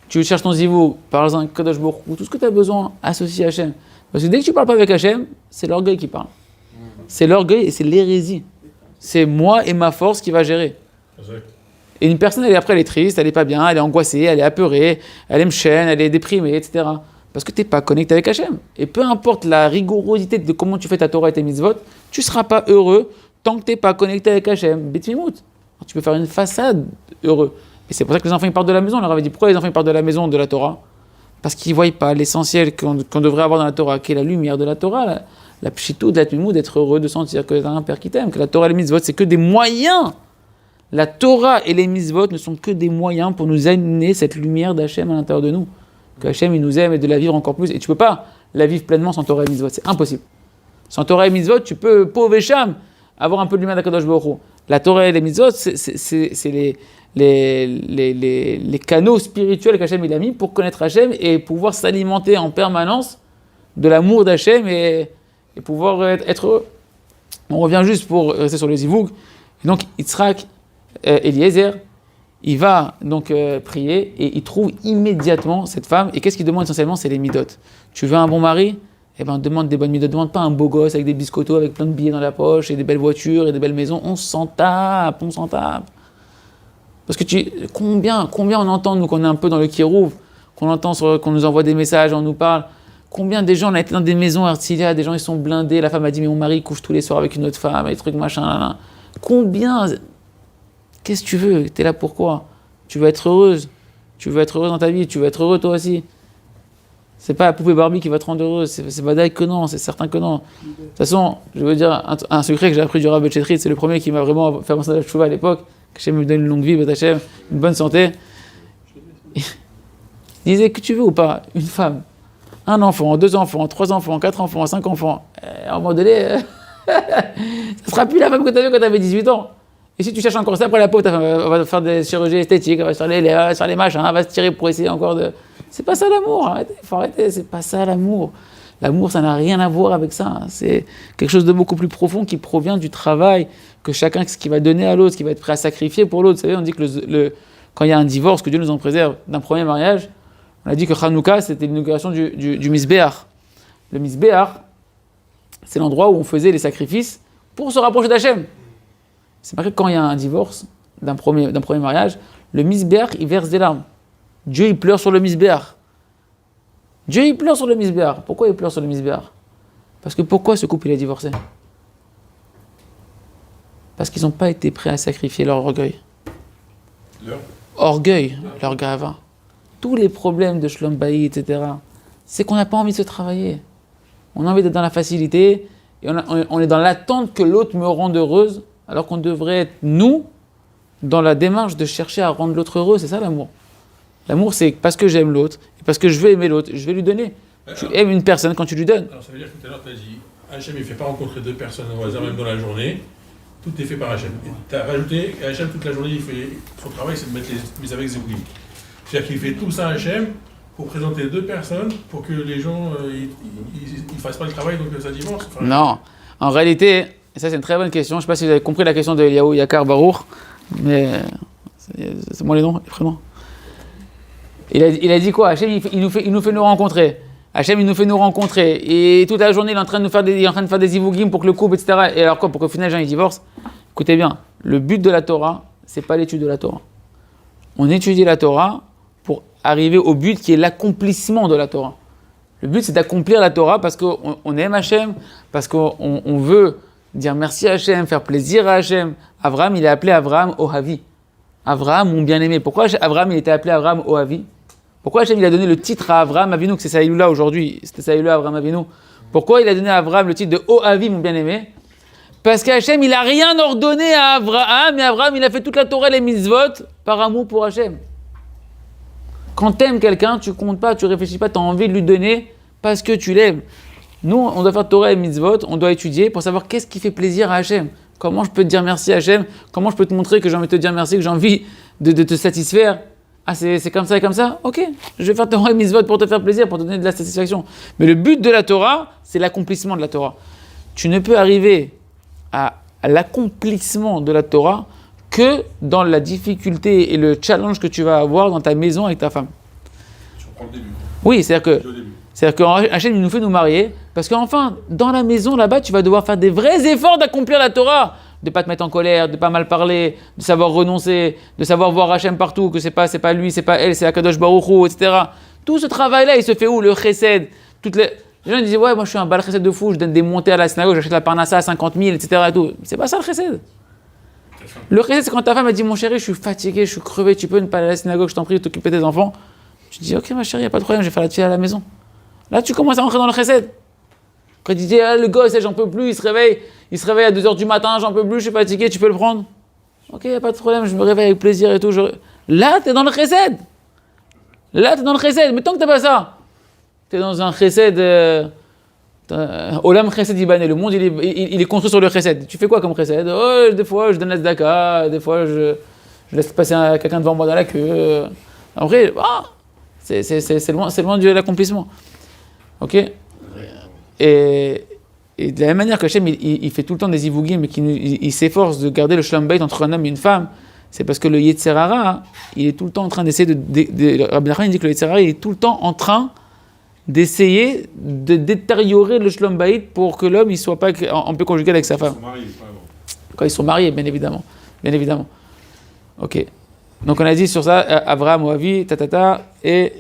Tu cherches ton zivou, parle-en avec Kadosh Baruch Hu. Tout ce que tu as besoin, associe à Hachem. Parce que dès que tu ne parles pas avec Hachem, c'est l'orgueil qui parle. C'est l'orgueil et c'est l'hérésie. C'est moi et ma force qui va gérer. Et une personne, elle est triste, elle n'est pas bien, elle est angoissée, elle est apeurée, elle aime chaîne, elle est déprimée, etc. Parce que tu n'es pas connecté avec Hachem. Et peu importe la rigorosité de comment tu fais ta Torah et tes mitzvot, tu ne seras pas heureux tant que tu n'es pas connecté avec Hachem. Betmimout. Tu peux faire une façade heureux. Et c'est pour ça que les enfants ils partent de la maison. On leur avait dit pourquoi les enfants ils partent de la maison de la Torah? Parce qu'ils ne voient pas l'essentiel qu'on devrait avoir dans la Torah, qui est la lumière de la Torah, la pshito de la tmimout, d'être heureux, de sentir que tu as un père qui t'aime, que la Torah et les mitzvot, c'est que des moyens. La Torah et les mitzvot ne sont que des moyens pour nous amener cette lumière d'Hachem à l'intérieur de nous. Que Hachem il nous aime et de la vivre encore plus. Et tu ne peux pas la vivre pleinement sans Torah et mitzvot. C'est impossible. Sans Torah et mitzvot, tu peux, pauvre Hacham, avoir un peu de lumière d'Akadosh Baruch Hu. La Torah et les mitzvot, c'est les canaux spirituels qu'Hachem il a mis pour connaître Hachem et pouvoir s'alimenter en permanence de l'amour d'Hachem et pouvoir être heureux. On revient juste pour rester sur les zivoug. Donc, Yitzhak, Eliezer, il va donc prier et il trouve immédiatement cette femme. Et qu'est-ce qu'il demande essentiellement? C'est les midot. Tu veux un bon mari? Eh bien, demande des bonnes midot. Demande pas un beau gosse avec des biscottos, avec plein de billets dans la poche et des belles voitures et des belles maisons. On s'en tape. Parce que combien on entend, nous, qu'on est un peu dans le Kirouv, qu'on nous envoie des messages, on nous parle. Combien des gens, on a été dans des maisons Artilia, des gens ils sont blindés, la femme a dit mais mon mari couche tous les soirs avec une autre femme, et des trucs machin, là. Combien? Qu'est-ce que tu veux? T'es là pourquoi? Tu veux être heureuse. Tu veux être heureuse dans ta vie. Tu veux être heureux toi aussi. C'est pas la poupée Barbie qui va te rendre heureuse. C'est badaï que non. C'est certain que non. De toute façon, je veux dire, un secret que j'ai appris du Rav Betchetrit, c'est le premier qui m'a vraiment fait avancer la chouva à l'époque. Que Hachem me donne une longue vie, Hachem, une bonne santé. Il disait que tu veux ou pas une femme, un enfant, 2 enfants, 3 enfants, 4 enfants, 5 enfants. À un moment donné, ça sera plus la femme que tu avais quand tu avais 18 ans. Et si tu cherches encore ça, après la peau, elle va faire des chirurgies esthétiques, elle va faire les machins, elle va se tirer pour essayer encore de... C'est pas ça l'amour, arrêtez, faut arrêter, c'est pas ça l'amour. L'amour, ça n'a rien à voir avec ça. C'est quelque chose de beaucoup plus profond qui provient du travail que chacun, ce qui va donner à l'autre, ce qui va être prêt à sacrifier pour l'autre. Vous savez, on dit que quand il y a un divorce, que Dieu nous en préserve d'un premier mariage, on a dit que Hanouka, c'était l'inauguration du Misbéach. Le Misbéach, c'est l'endroit où on faisait les sacrifices pour se rapprocher d'Hachem. C'est marqué que quand il y a un divorce d'un premier mariage, le Misbéach, il verse des larmes. Dieu, il pleure sur le Misbéach. Dieu, il pleure sur le Misbéach. Pourquoi il pleure sur le Misbéach? Parce que pourquoi ce couple, il est divorcé? Parce qu'ils n'ont pas été prêts à sacrifier leur orgueil. Leur gava. Tous les problèmes de Shlom Bayit, etc., c'est qu'on n'a pas envie de se travailler. On a envie d'être dans la facilité, et on est dans l'attente que l'autre me rende heureuse, alors qu'on devrait être, nous, dans la démarche de chercher à rendre l'autre heureux. C'est ça l'amour. L'amour, c'est parce que j'aime l'autre, et parce que je veux aimer l'autre, je vais lui donner. Tu aimes une personne quand tu lui donnes. Alors ça veut dire que tout à l'heure, tu as dit, Hachem, il ne fait pas rencontrer deux personnes au hasard, même dans la journée. Tout est fait par Hachem. Tu as rajouté qu'Hachem, toute la journée, il fait son travail, c'est de mettre les avec Zéouglim. C'est-à-dire qu'il fait tout ça à Hachem pour présenter deux personnes, pour que les gens ne fassent pas le travail, donc ça divorce. Enfin, non, en réalité, et ça c'est une très bonne question, je ne sais pas si vous avez compris la question de Eliaou Yakar Baruch, mais c'est moi les noms, les prénoms. Il a dit quoi? Hachem, il nous fait nous rencontrer. Hachem, il nous fait nous rencontrer. Et toute la journée, il est en train de faire des ivougim pour que le couple, etc. Et alors quoi? Pour qu'au final, les gens ils divorcent? Écoutez bien, le but de la Torah, c'est pas l'étude de la Torah. On étudie la Torah pour arriver au but qui est l'accomplissement de la Torah. Le but, c'est d'accomplir la Torah parce qu'on aime Hachem, parce qu'on veut dire merci à Hachem, faire plaisir à Hachem. Abraham, il est appelé Abraham Ohavi. Abraham, mon bien-aimé. Pourquoi Abraham, il était appelé Abraham Ohavi? Pourquoi Hachem, il a donné le titre à Abraham Avinu, que c'est ça là aujourd'hui, c'était ça là Abraham Avinu? Pourquoi il a donné à Abraham le titre de Ohavi, mon bien-aimé? Parce qu'Hachem, il n'a rien ordonné à Abraham, et Abraham, il a fait toute la Torah et les mitzvot par amour pour Hachem. Quand tu aimes quelqu'un, tu comptes pas, tu réfléchis pas, tu as envie de lui donner parce que tu l'aimes. Nous, on doit faire Torah et mitzvot, on doit étudier pour savoir qu'est-ce qui fait plaisir à Hachem. Comment je peux te dire merci à Hachem? Comment je peux te montrer que j'ai envie de te dire merci, que j'ai envie de te satisfaire? Ah, c'est comme ça et comme ça? Ok, je vais faire Torah et mitzvot pour te faire plaisir, pour te donner de la satisfaction. Mais le but de la Torah, c'est l'accomplissement de la Torah. Tu ne peux arriver à l'accomplissement de la Torah que dans la difficulté et le challenge que tu vas avoir dans ta maison avec ta femme. tu reprends le début. Oui, c'est-à-dire que Hachem, il nous fait nous marier, parce qu'enfin, dans la maison là-bas, tu vas devoir faire des vrais efforts d'accomplir la Torah, de ne pas te mettre en colère, de ne pas mal parler, de savoir renoncer, de savoir voir Hachem partout, que c'est pas lui, c'est pas elle, c'est Akadosh Baruch Hu, etc. Tout ce travail-là, il se fait où? Le chesed, les gens disaient, ouais, moi je suis un bal chesed de fou, je donne des montées à la synagogue, j'achète la parnassa à 50 000, etc. Et tout. C'est pas ça le chesed. Le chesed, c'est quand ta femme a dit, mon chéri, je suis fatigué, je suis crevé, tu peux ne pas aller à la synagogue, je t'en prie, t'occuper des enfants. Tu dis, ok ma chérie, y a pas de problème, je vais faire la tefila à la maison. Là, tu commences à rentrer dans le chesed. Quand il dit, ah, le gosse, j'en peux plus, il se réveille à 2h du matin, j'en peux plus, je suis fatigué, tu peux le prendre? Ok, y a pas de problème, je me réveille avec plaisir et tout. Là, t'es dans le chesed. Mais tant que t'as pas ça, t'es dans un chesed, Olam chesed ibané, le monde il est construit sur le chesed. Tu fais quoi comme chesed? Oh, des fois je donne la tzedaka, des fois je laisse passer quelqu'un devant moi dans la queue. Après, c'est loin de l'accomplissement. Ok? Et de la même manière que Hachem, il fait tout le temps des ivougim, mais il s'efforce de garder le shalom bayit entre un homme et une femme, c'est parce que le Yetzer Hara, il est tout le temps en train d'essayer Rabbi Nachman dit que le Yetzer Hara, il est tout le temps en train d'essayer de détériorer le shalom bayit pour que l'homme ne soit pas en paix conjugale avec sa femme. Quand ils sont mariés, bien évidemment. Ok. Donc on a dit sur ça, Abraham, Oavi, et...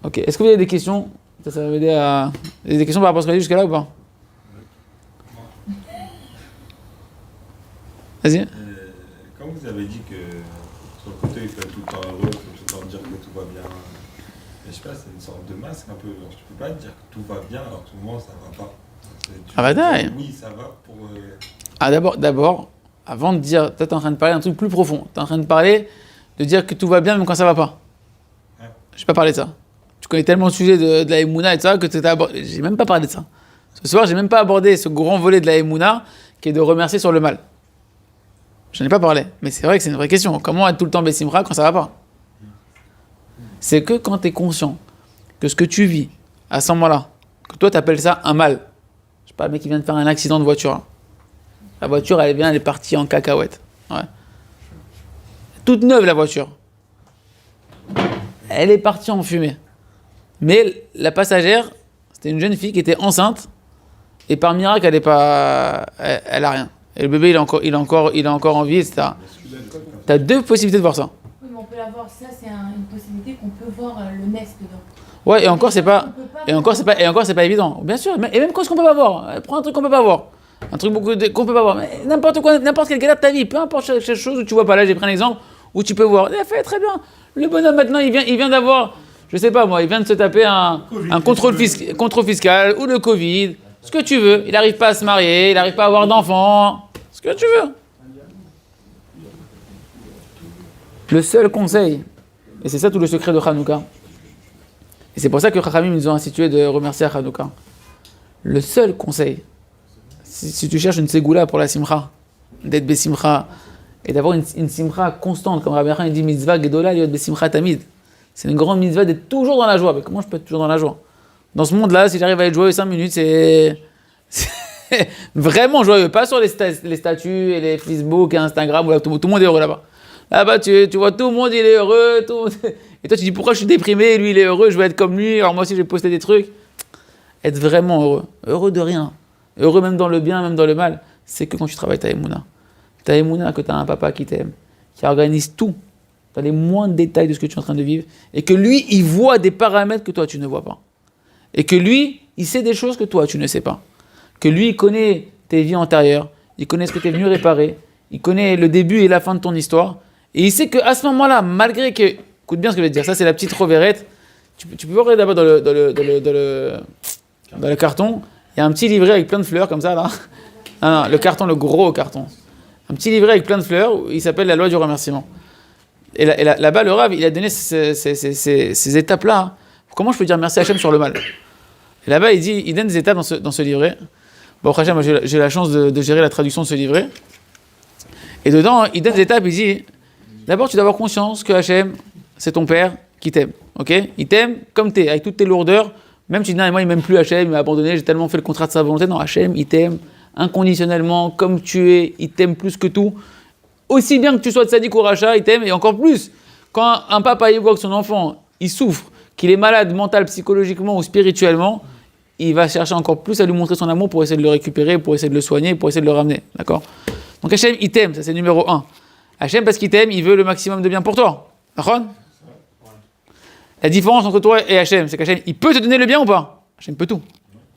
Ok. Est-ce que vous avez des questions? Ça va m'aider à... Vous avez des questions par rapport à ce qu'on a dit jusqu'à là ou pas? Vas-y. Quand vous avez dit que sur le côté il faut être tout le temps heureux, il faut tout le temps dire que tout va bien, je sais pas, c'est une sorte de masque un peu. Genre, tu peux pas dire que tout va bien alors que tout le monde ça va pas. Ah bah d'accord. Oui, ça va pour... Ah d'abord, avant de dire, toi t'es en train de parler d'un truc plus profond. T'es en train de parler, de dire que tout va bien même quand ça va pas. Ouais. Je vais pas parler de ça. Tu connais tellement le sujet de la Emouna et de ça que j'ai même pas parlé de ça. Ce soir, j'ai même pas abordé ce grand volet de la Emouna qui est de remercier sur le mal. Je n'en ai pas parlé, mais c'est vrai que c'est une vraie question. Comment être tout le temps Bessimra quand ça va pas? C'est que quand tu es conscient que ce que tu vis à ce moment-là, que toi, tu appelles ça un mal. Je sais pas, le mec qui vient de faire un accident de voiture. La voiture, elle est partie en cacahuète. Ouais. Toute neuve, la voiture. Elle est partie en fumée. Mais la passagère, c'était une jeune fille qui était enceinte. Et par miracle, elle a rien. Et le bébé, il est encore en vie, etc. Tu as deux possibilités de voir ça. Oui, mais on peut l'avoir, ça c'est une possibilité qu'on peut voir le nest dedans. Ouais, et encore c'est pas évident. Bien sûr, et même quand ce qu'on peut pas voir, prends un truc qu'on peut pas voir. Un truc qu'on peut pas voir. Mais n'importe quoi, n'importe quelle galère de ta vie, peu importe quelque chose où tu vois pas. Là, j'ai pris un exemple où tu peux voir. Il a fait très bien. Le bonhomme maintenant, il vient d'avoir, je sais pas moi, il vient de se taper un contrôle fiscal ou le Covid, ce que tu veux. Il n'arrive pas à se marier, il n'arrive pas à avoir d'enfants, ce que tu veux. Le seul conseil, et c'est ça tout le secret de Hanouka, et c'est pour ça que Chachamim nous ont institué de remercier à Hanouka. Le seul conseil, si tu cherches une ségoula pour la simcha, d'être besimcha, et d'avoir une simcha constante, comme Rabbi Khan dit, mitzvah gedola liot besimcha tamid. C'est une grande mitzvah d'être toujours dans la joie. Mais comment je peux être toujours dans la joie? Dans ce monde-là, si j'arrive à être joyeux 5 minutes, c'est vraiment joyeux. Pas sur les statuts et les Facebook et Instagram, où là, tout le monde est heureux là-bas. Là-bas, tu vois, tout le monde, il est heureux. Et toi, tu dis, pourquoi je suis déprimé? Lui, il est heureux, je veux être comme lui. Alors moi aussi, je vais poster des trucs. Être vraiment heureux. Heureux de rien. Heureux même dans le bien, même dans le mal. C'est que quand tu travailles ta émouna. Ta émouna, que tu as un papa qui t'aime, qui organise tout. Tu as les moindres détails de ce que tu es en train de vivre. Et que lui, il voit des paramètres que toi, tu ne vois pas. Et que lui, il sait des choses que toi, tu ne sais pas. Que lui, il connaît tes vies antérieures. Il connaît ce que tu es venu réparer. Il connaît le début et la fin de ton histoire. Et il sait qu'à ce moment-là, malgré que... Écoute bien ce que je vais te dire. Ça, c'est la petite reverette. Tu peux voir d'abord dans le carton. Il y a un petit livret avec plein de fleurs comme ça, là. Non, le carton, le gros carton. Un petit livret avec plein de fleurs. Il s'appelle la loi du remerciement. Et là-bas, le Rav, il a donné ces étapes-là. Comment je peux dire merci à Hachem sur le mal? Et là-bas, il donne des étapes dans ce livret. Bon, Hachem, moi, j'ai la chance de gérer la traduction de ce livret. Et dedans, il donne des étapes. Il dit, d'abord, tu dois avoir conscience que Hachem, c'est ton père qui t'aime. Ok? Il t'aime comme t'es, avec toutes tes lourdeurs. Même si tu dis, non, moi, il m'aime plus Hachem, il m'a abandonné, j'ai tellement fait le contrat de sa volonté. Non, Hachem, il t'aime inconditionnellement, comme tu es. Il t'aime plus que tout. Aussi bien que tu sois tzaddik ou racha, il t'aime, et encore plus. Quand un papa il voit que son enfant, il souffre, qu'il est malade mental, psychologiquement ou spirituellement, il va chercher encore plus à lui montrer son amour pour essayer de le récupérer, pour essayer de le soigner, pour essayer de le ramener. D'accord? Donc Hachem, il t'aime, ça c'est numéro 1. Hachem, parce qu'il t'aime, il veut le maximum de bien pour toi. D'accord? La différence entre toi et Hachem, c'est qu'Hachem, il peut te donner le bien ou pas? Hachem peut tout.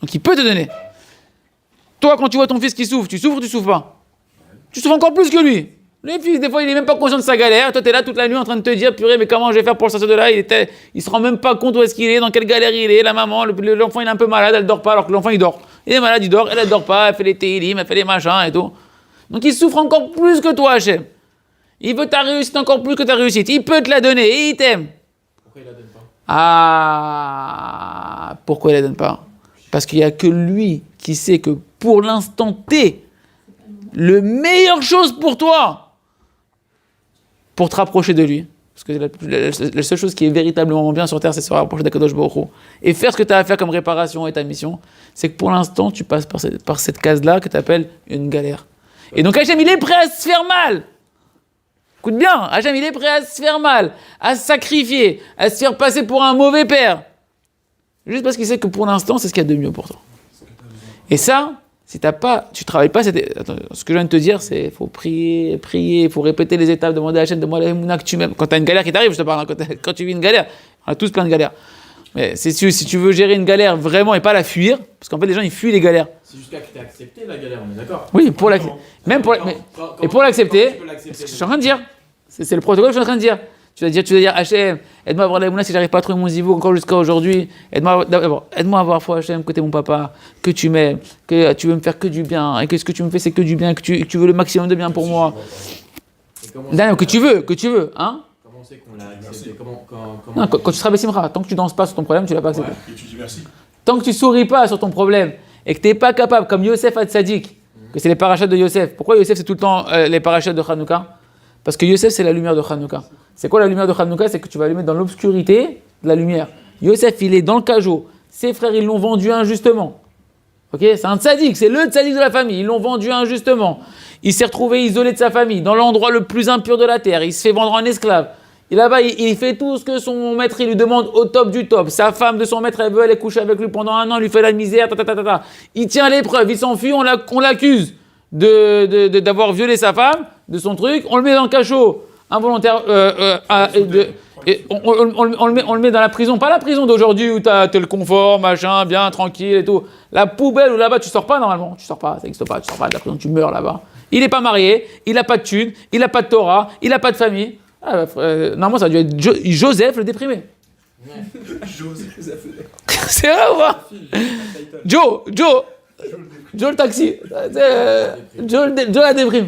Donc il peut te donner. Toi, quand tu vois ton fils qui souffre, tu souffres ou tu souffres pas? Tu souffres encore plus que lui. Le fils, des fois, il est même pas conscient de sa galère. Toi, tu es là toute la nuit en train de te dire, purée, mais comment je vais faire pour le sortir de là? Il se rend même pas compte où est-ce qu'il est, dans quelle galère il est. La maman, l'enfant, il est un peu malade, elle dort pas, alors que l'enfant, il dort. Il est malade, il dort, elle dort pas, elle fait les télim, elle fait les machins et tout. Donc, il souffre encore plus que toi, Hachem. Il veut ta réussite encore plus que ta réussite. Il peut te la donner et il t'aime. Pourquoi il la donne pas? Ah, pourquoi il la donne pas? Parce qu'il y a que lui qui sait que pour l'instant T, le meilleure chose pour toi, pour te rapprocher de lui. Parce que la seule chose qui est véritablement bien sur Terre, c'est se rapprocher d'Akadosh Baruch Hu. Et faire ce que tu as à faire comme réparation et ta mission, c'est que pour l'instant, tu passes par cette case-là que tu appelles une galère. Et donc Hachem, il est prêt à se faire mal. Écoute bien, Hachem, il est prêt à se faire mal, à se sacrifier, à se faire passer pour un mauvais père. Juste parce qu'il sait que pour l'instant, c'est ce qu'il y a de mieux pour toi. Et ça, si tu travailles pas, ce que je viens de te dire, c'est il faut prier, il faut répéter les étapes, demander à Hachem, demande à Emouna que tu m'aimes. Quand tu as une galère qui t'arrive, je te parle, quand tu vis une galère, on a tous plein de galères. Mais si tu veux gérer une galère vraiment et pas la fuir, parce qu'en fait les gens ils fuient les galères. C'est jusqu'à que tu aies accepté la galère, on est d'accord? Oui, pour l'accepter. Même pour l'accepter, c'est ce que je suis en train de dire. C'est le protocole que je suis en train de dire. Tu vas dire Hachem, aide-moi à avoir la mouna si j'arrive pas à trouver mon zivou encore jusqu'à aujourd'hui. Aide-moi à voir foi Hachem, que t'es mon papa, que tu m'aimes, que tu veux me faire que du bien, et que ce que tu me fais c'est que du bien, que tu veux le maximum de bien pour moi. Non, que tu veux, hein? Comment c'est qu'on l'a accepté? Non, quand tu seras Bessimra, tant que tu danses pas sur ton problème, tu l'as pas accepté. Et tu dis merci. Tant que tu souris pas sur ton problème, et que t'es pas capable, comme Yosef Hatzadik, que c'est les parachutes de Yosef. Pourquoi Yosef c'est tout le temps les parachutes de Hanouka? Parce que Yosef c'est la lumière de Hanouka. C'est quoi la lumière de Hanouka? C'est que tu vas allumer dans l'obscurité de la lumière. Yosef il est dans le cajot, ses frères, ils l'ont vendu injustement. Ok, c'est un tzaddik, c'est le tzaddik de la famille. Ils l'ont vendu injustement. Il s'est retrouvé isolé de sa famille, dans l'endroit le plus impur de la terre. Il se fait vendre en esclave. Et là-bas, il fait tout ce que son maître il lui demande au top du top. Sa femme de son maître, elle veut aller coucher avec lui pendant un an, il lui fait la misère, Il tient l'épreuve, il s'enfuit, on l'accuse d'avoir violé sa femme, de son truc. On le met dans le cachot involontaire. On le met dans la prison, pas la prison d'aujourd'hui où t'as le confort, machin, bien, tranquille et tout. La poubelle où là-bas tu sors pas normalement, tu sors pas, ça n'existe pas, tu sors pas de la prison, tu meurs là-bas. Il n'est pas marié, il n'a pas de thunes, il n'a pas de Torah, il n'a pas de famille. Normalement ça a dû être Joseph le déprimé. Joseph. C'est vrai ou pas? Joe le taxi. Joe la déprime.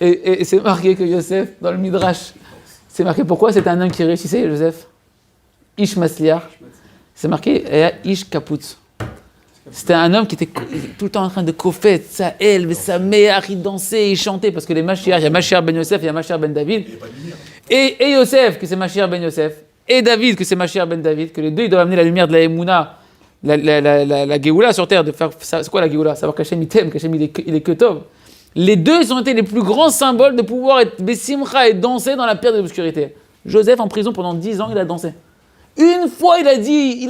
Et c'est marqué que Yosef, dans le Midrash, c'est marqué pourquoi c'était un homme qui réussissait, Joseph. Ish Masliach. C'est marqué Ish Kaput. C'était un homme qui était tout le temps en train de kofet, sa elve, sa mère, il dansait, il chantait, parce que les Mashiach, il y a Mashiach ben Yosef, il y a Mashiach ben David. Et Yosef, que c'est Mashiach ben Yosef, et David, que c'est Mashiach ben David, que les deux, ils doivent amener la lumière de la Emouna, la Géoula sur terre, de faire, c'est quoi la Géoula? Savoir qu'Hachem il t'aime, qu'Hachem il est que Tov. Les deux, ils ont été les plus grands symboles de pouvoir être Bessimcha et danser dans la pierre de l'obscurité. Joseph, en prison pendant 10 ans, il a dansé. Une fois, il a dit,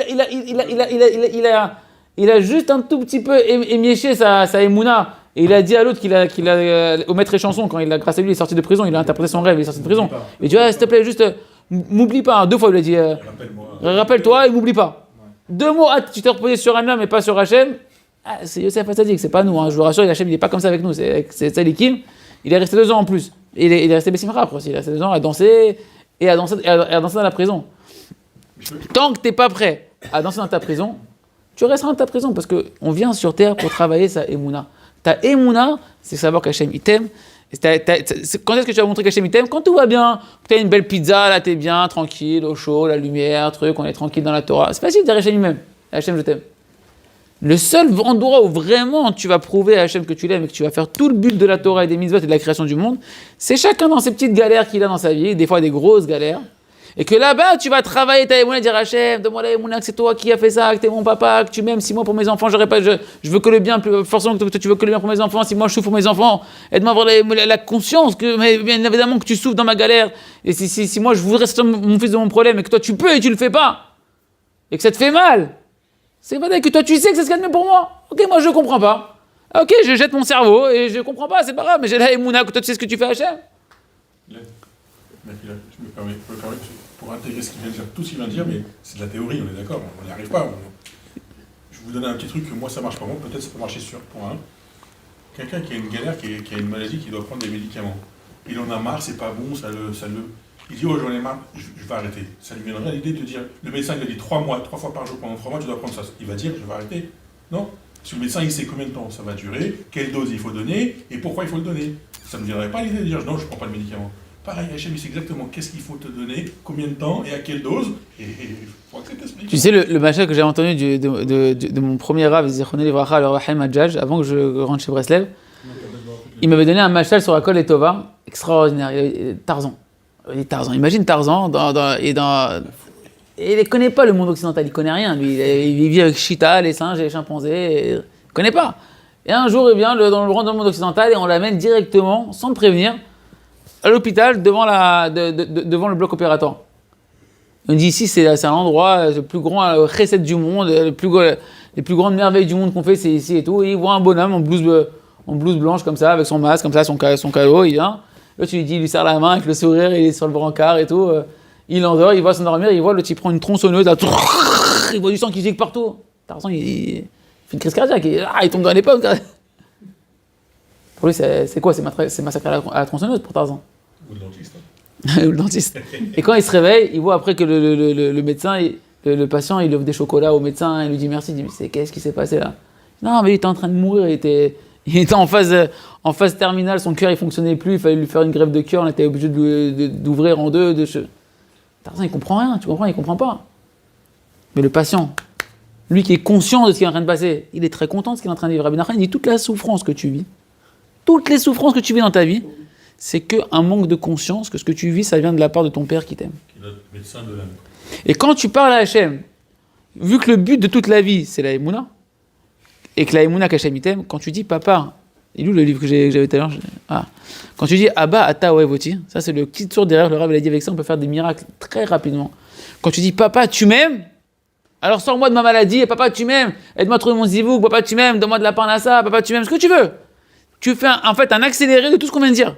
il a juste un tout petit peu émiéché sa Emouna. Et il a dit à l'autre au maître et chanson, quand grâce à lui, il est sorti de prison, il a interprété son rêve, il est sorti de prison. Il dit, s'il te plaît, juste, m'oublie pas. 2 fois, il lui a dit, rappelle-toi et m'oublie pas. 2 mots, tu t'es reposé sur un homme et pas sur Hachem. C'est Yosef Hatzadik, c'est pas nous. Hein. Je vous rassure, Hachem, il n'est pas comme ça avec nous. C'est Tzadikim. Il est resté 2 ans en plus. Et il est resté Bessimcha après aussi. Il est resté 2 ans à danser et à danser dans la prison. Tant que tu n'es pas prêt à danser dans ta prison, tu resteras dans ta prison parce qu'on vient sur terre pour travailler sa Emouna. Ta Emouna, c'est savoir qu'Hachem il t'aime. Quand est-ce que tu vas montrer qu'Hachem il t'aime? Quand tout va bien, tu as une belle pizza, là t'es bien, tranquille, au chaud, la lumière, truc, on est tranquille dans la Torah. C'est facile de dire Hachem lui-même. Hachem, je t'aime. Le seul endroit où vraiment tu vas prouver à Hachem que tu l'aimes et que tu vas faire tout le but de la Torah et des mitzvot et de la création du monde, c'est chacun dans ces petites galères qu'il a dans sa vie, des fois des grosses galères, et que là-bas tu vas travailler ta émouna et dire Hachem, demande à émouna que c'est toi qui as fait ça, que t'es mon papa, que tu m'aimes, si moi pour mes enfants je veux que le bien, forcément que tu veux que le bien pour mes enfants, si moi je souffre pour mes enfants, aide-moi à avoir la conscience que mais bien évidemment que tu souffres dans ma galère, et si moi je voudrais sortir mon fils de mon problème et que toi tu peux et tu le fais pas, et que ça te fait mal. C'est vrai que toi tu sais que c'est ce qu'il y a de mieux pour moi. Ok, moi je comprends pas. Ok, je jette mon cerveau et je comprends pas, c'est pas grave, mais j'ai la émouna que toi tu sais ce que tu fais à Hachem. Je me permets, pour intégrer ce qu'il vient de dire, tout ce qu'il vient de dire, mais c'est de la théorie, on est d'accord, on n'y arrive pas. Je vais vous donner un petit truc que moi ça marche pas, moi peut-être ça peut marcher sur point 1. Quelqu'un qui a une galère, qui a une maladie, qui doit prendre des médicaments. Il en a marre, c'est pas bon, il dit, oh j'en ai marre, je vais arrêter. Ça lui viendrait l'idée de dire, le médecin il a dit 3 mois, 3 fois par jour pendant 3 mois, tu dois prendre ça. Il va dire, je vais arrêter. Non. Parce que le médecin il sait combien de temps ça va durer, quelle dose il faut donner, et pourquoi il faut le donner. Ça ne viendrait pas l'idée de dire, non, je ne prends pas le médicament. Pareil, Hachem, il sait exactement qu'est-ce qu'il faut te donner, combien de temps et à quelle dose, et il faut que ça t'explique. Tu sais, le machal que j'ai entendu de mon premier rav, Zichroné Livracha, le Rahim Hadjaj, avant que je rentre chez Breslev, il m'avait donné un machal sur Akol et Tova, extraordinaire, Tarzan. Imagine Tarzan, et il ne connaît pas le monde occidental, il ne connaît rien. Lui, il vit avec Chita, les singes et les chimpanzés, il ne connaît pas. Et un jour, il vient dans le monde occidental et on l'amène directement, sans le prévenir, à l'hôpital, devant le bloc opératoire. On dit ici, c'est un endroit, le plus grand recette du monde, les plus grandes merveilles du monde qu'on fait, c'est ici et tout. Et il voit un bonhomme en blouse blanche comme ça, avec son masque, comme ça, son calot, il vient. Là, tu lui dis, il lui serre la main avec le sourire, il est sur le brancard et tout. Il endort, il va s'endormir, il voit le type prend une tronçonneuse, là, il voit du sang qui gicle partout. Tarzan, il fait une crise cardiaque, il tombe dans les pommes. Pour lui, c'est quoi? C'est massacré à la tronçonneuse pour Tarzan. Ou le dentiste. Ou le dentiste. Et quand il se réveille, il voit après que le médecin, le patient, il offre des chocolats au médecin, il lui dit merci, il dit mais qu'est-ce qui s'est passé là? Non, mais il était en train de mourir, il était en phase terminale, son cœur il fonctionnait plus, il fallait lui faire une greffe de cœur, on était obligé d'ouvrir en deux. Tarzan, il comprend rien, tu comprends, il comprend pas. Mais le patient, lui qui est conscient de ce qui est en train de passer, il est très content de ce qu'il est en train de vivre. Rabbi Nachman, il dit toutes les souffrances que tu vis dans ta vie, c'est qu'un manque de conscience que ce que tu vis, ça vient de la part de ton Père qui t'aime. Qui est notre médecin de l'âme. Et quand tu parles à Hachem, vu que le but de toute la vie, c'est la Emouna, et que la Emouna qu'Hachem t'aime, quand tu dis papa, il est où le livre que j'avais tout à l'heure? Quand tu dis Abba Ata Oevoti, ça c'est le petit tour derrière, le Rav il a dit avec ça, on peut faire des miracles très rapidement. Quand tu dis papa, tu m'aimes, alors sors-moi de ma maladie, et papa, tu m'aimes, aide-moi à trouver mon zivouk, papa, tu m'aimes, donne-moi de la parnassa, papa, tu m'aimes, ce que tu veux. Tu fais en fait un accéléré de tout ce qu'on vient de dire.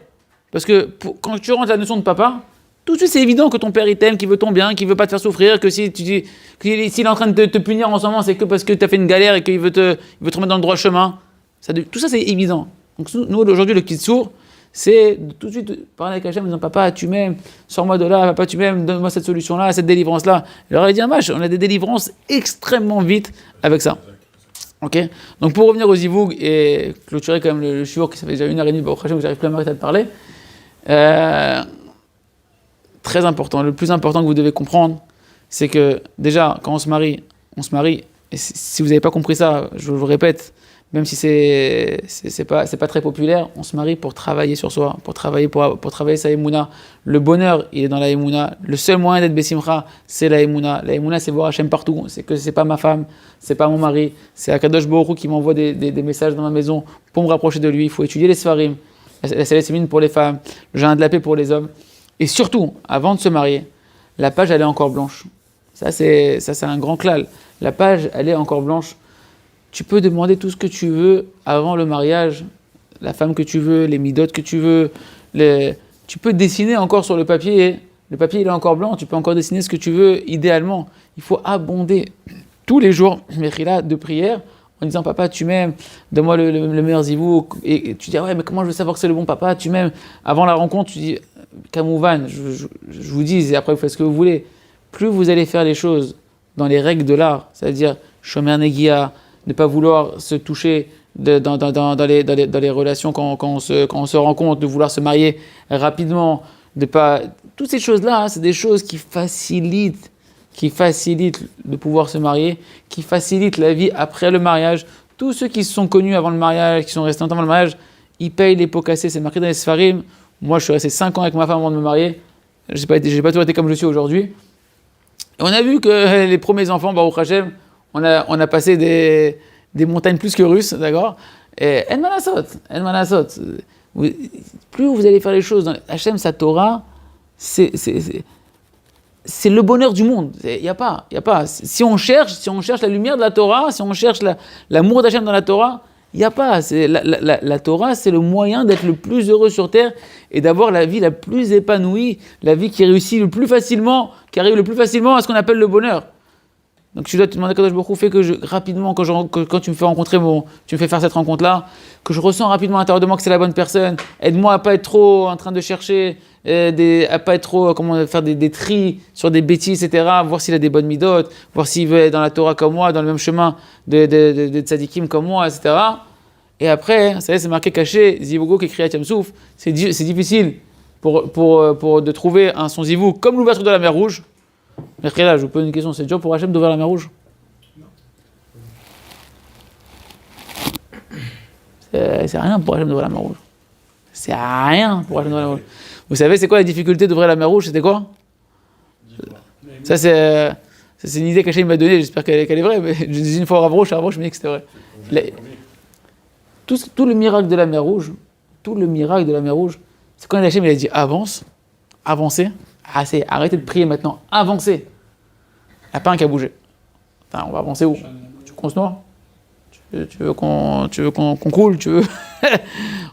Parce que quand tu rentres la notion de papa, tout de suite c'est évident que ton père il t'aime, qu'il veut ton bien, qu'il veut pas te faire souffrir, que si tu dis s'il est en train de te punir en ce moment, c'est que parce que tu as fait une galère et qu'il veut te remettre dans le droit chemin. Tout ça c'est évident. Donc nous aujourd'hui le kitsour, c'est de tout de suite parler avec Hachem en disant papa tu m'aimes, sors-moi de là, papa tu m'aimes, donne-moi cette solution-là, cette délivrance-là. Alors il dit on a des délivrances extrêmement vite avec ça. Ok. Donc pour revenir aux zivoug et clôturer quand même le shiur qui ça fait déjà 1h30 au Hachem que j'arrive plus à m'arrêter de parler. Très important, le plus important que vous devez comprendre, c'est que déjà quand on se marie, et si vous n'avez pas compris ça, je vous le répète, même si c'est pas très populaire, on se marie pour travailler sur soi, pour travailler sa Emouna. Le bonheur, il est dans la Emouna. Le seul moyen d'être Bessimcha, c'est la Emouna. La Emouna, c'est voir Hachem partout. C'est que c'est pas ma femme, c'est pas mon mari, c'est Akadosh Baruch Hu qui m'envoie des messages dans ma maison pour me rapprocher de lui. Il faut étudier les Sfarim, la Sélésimine pour les femmes, le Jardin de la paix pour les hommes. Et surtout, avant de se marier, la page, elle est encore blanche. Ça, c'est un grand klal. La page, elle est encore blanche. Tu peux demander tout ce que tu veux avant le mariage, la femme que tu veux, les midotes que tu veux. Tu peux dessiner encore sur le papier. Le papier, il est encore blanc. Tu peux encore dessiner ce que tu veux, idéalement. Il faut abonder tous les jours, Mechila, de prière, en disant papa, tu m'aimes, donne-moi le meilleur zivou. Et tu dis ouais, mais comment je veux savoir que c'est le bon papa, tu m'aimes. Avant la rencontre, tu dis Kamouvan, je vous dis, et après vous faites ce que vous voulez. Plus vous allez faire les choses dans les règles de l'art, c'est-à-dire Shomer Negia, ne pas vouloir se toucher dans les relations quand on se rencontre, de vouloir se marier rapidement, de pas. Toutes ces choses-là, c'est des choses qui facilitent de pouvoir se marier, qui facilitent la vie après le mariage. Tous ceux qui se sont connus avant le mariage, qui sont restés longtemps avant le mariage, ils payent les pots cassés, c'est marqué dans les Sfarim. Moi, je suis resté 5 ans avec ma femme avant de me marier. J'ai pas toujours été comme je suis aujourd'hui. Et on a vu que les premiers enfants, Baruch Hashem, on a passé des montagnes plus que russes, d'accord? Et En Manasot. Plus vous allez faire les choses dans Hashem, sa Torah, c'est le bonheur du monde. Il y a pas. Si on cherche la lumière de la Torah, si on cherche l'amour d'Hachem dans la Torah, il n'y a pas. La Torah, c'est le moyen d'être le plus heureux sur terre et d'avoir la vie la plus épanouie, la vie qui réussit le plus facilement, qui arrive le plus facilement à ce qu'on appelle le bonheur. Donc tu dois te demander, Kadosh Baruch Hu, fait que rapidement, quand tu me fais rencontrer, tu me fais faire cette rencontre-là, que je ressens rapidement à l'intérieur de moi que c'est la bonne personne. Aide-moi à pas être trop en train de chercher, à pas être trop, faire des tris sur des bêtises, etc. Voir s'il a des bonnes midotes, voir s'il veut être dans la Torah comme moi, dans le même chemin de tzadikim comme moi, etc. Et après, ça y est, c'est marqué caché, Zivugo qui écrit à Tiamsouf, c'est difficile de trouver son zivou comme l'ouverture de la mer Rouge. Mais là, je vous pose une question, c'est dur pour Hachem d'ouvrir la mer Rouge? C'est rien pour Hachem d'ouvrir la mer Rouge. C'est rien pour Hachem d'ouvrir la mer Rouge. Vous savez, c'est quoi la difficulté d'ouvrir la mer Rouge? C'était quoi? Ça, c'est une idée qu'Hachem m'a donnée, j'espère qu'elle est vraie, mais je disais une fois au Rav Roche, je me dis que c'était vrai. Tout le miracle de la mer Rouge, c'est quand Hachem il a dit avancez. Arrêtez de prier maintenant, avancez. Il n'y a pas un qui a bougé. Attends, on va avancer où? Tu veux qu'on se noie? Tu veux qu'on coule?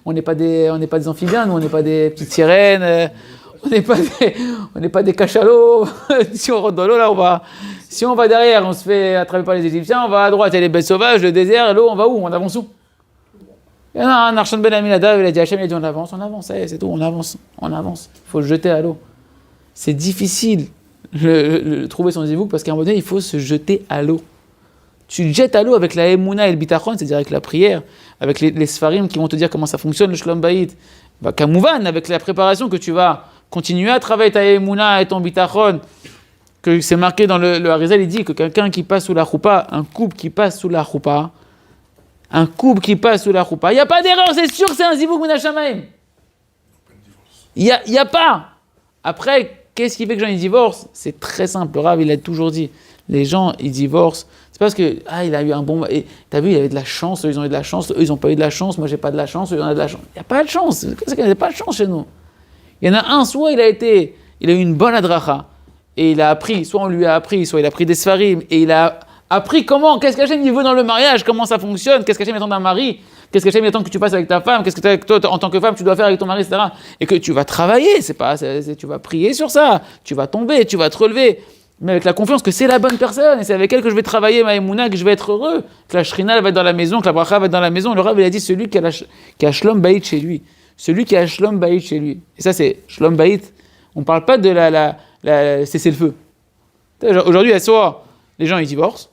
On n'est pas des amphibiens, nous, on n'est pas des petites sirènes, on n'est pas des cachalots. Si on rentre dans l'eau, si on va derrière, on se fait attraper par les Égyptiens, on va à droite, il y a les bêtes sauvages, le désert, l'eau, on va où? On avance où? Il y en a un Arshon Ben Aminadav, il a dit Hachem, il a dit on avance, c'est tout, on avance. Il faut se jeter à l'eau. C'est difficile de trouver son zivouk parce qu'à un moment donné, il faut se jeter à l'eau. Tu te jettes à l'eau avec la Emouna et le Bitachon, c'est-à-dire avec la prière, avec les Sfarim qui vont te dire comment ça fonctionne, le Shlom Bayit. Kamouvan, avec la préparation que tu vas continuer à travailler ta Emouna et ton Bitachon, que c'est marqué dans le Harizal, il dit que quelqu'un qui passe sous la choupa, un couple qui passe sous la choupa, il n'y a pas d'erreur, c'est sûr que c'est un zivouk Minashamaim. Il y a pas. Après, qu'est-ce qui fait que les gens ils divorcent? C'est très simple. Le Rav, il a toujours dit. Les gens, ils divorcent. C'est parce que, il a eu un bon... Et t'as vu, il avait de la chance, eux, ils ont eu de la chance, eux, ils n'ont pas eu de la chance, moi, j'ai pas de la chance, eux, ils ont eu de la chance. Il n'y a pas de chance. C'est qu'il n'y a pas de chance chez nous. Il y en a un, soit il a eu une bonne adracha, et il a appris, soit on lui a appris, soit il a pris des sfarim, et il a appris qu'est-ce qu'Hachem il veut dans le mariage, comment ça fonctionne, qu'est-ce qu'Hachem attend d'un mari, qu'est-ce qu'Hachem attend que tu passes avec ta femme, qu'est-ce que toi, en tant que femme, tu dois faire avec ton mari, etc. Et que tu vas travailler, tu vas prier sur ça, tu vas tomber, tu vas te relever, mais avec la confiance que c'est la bonne personne, et c'est avec elle que je vais travailler ma émouna, que je vais être heureux, que la shrina va être dans la maison, que la bracha va être dans la maison. Le Rav, il a dit celui qui a shlom bayit chez lui. Celui qui a shlom bayit chez lui. Et ça, c'est shlom bayit. On ne parle pas de cesser le feu. Aujourd'hui, soit les gens ils divorcent,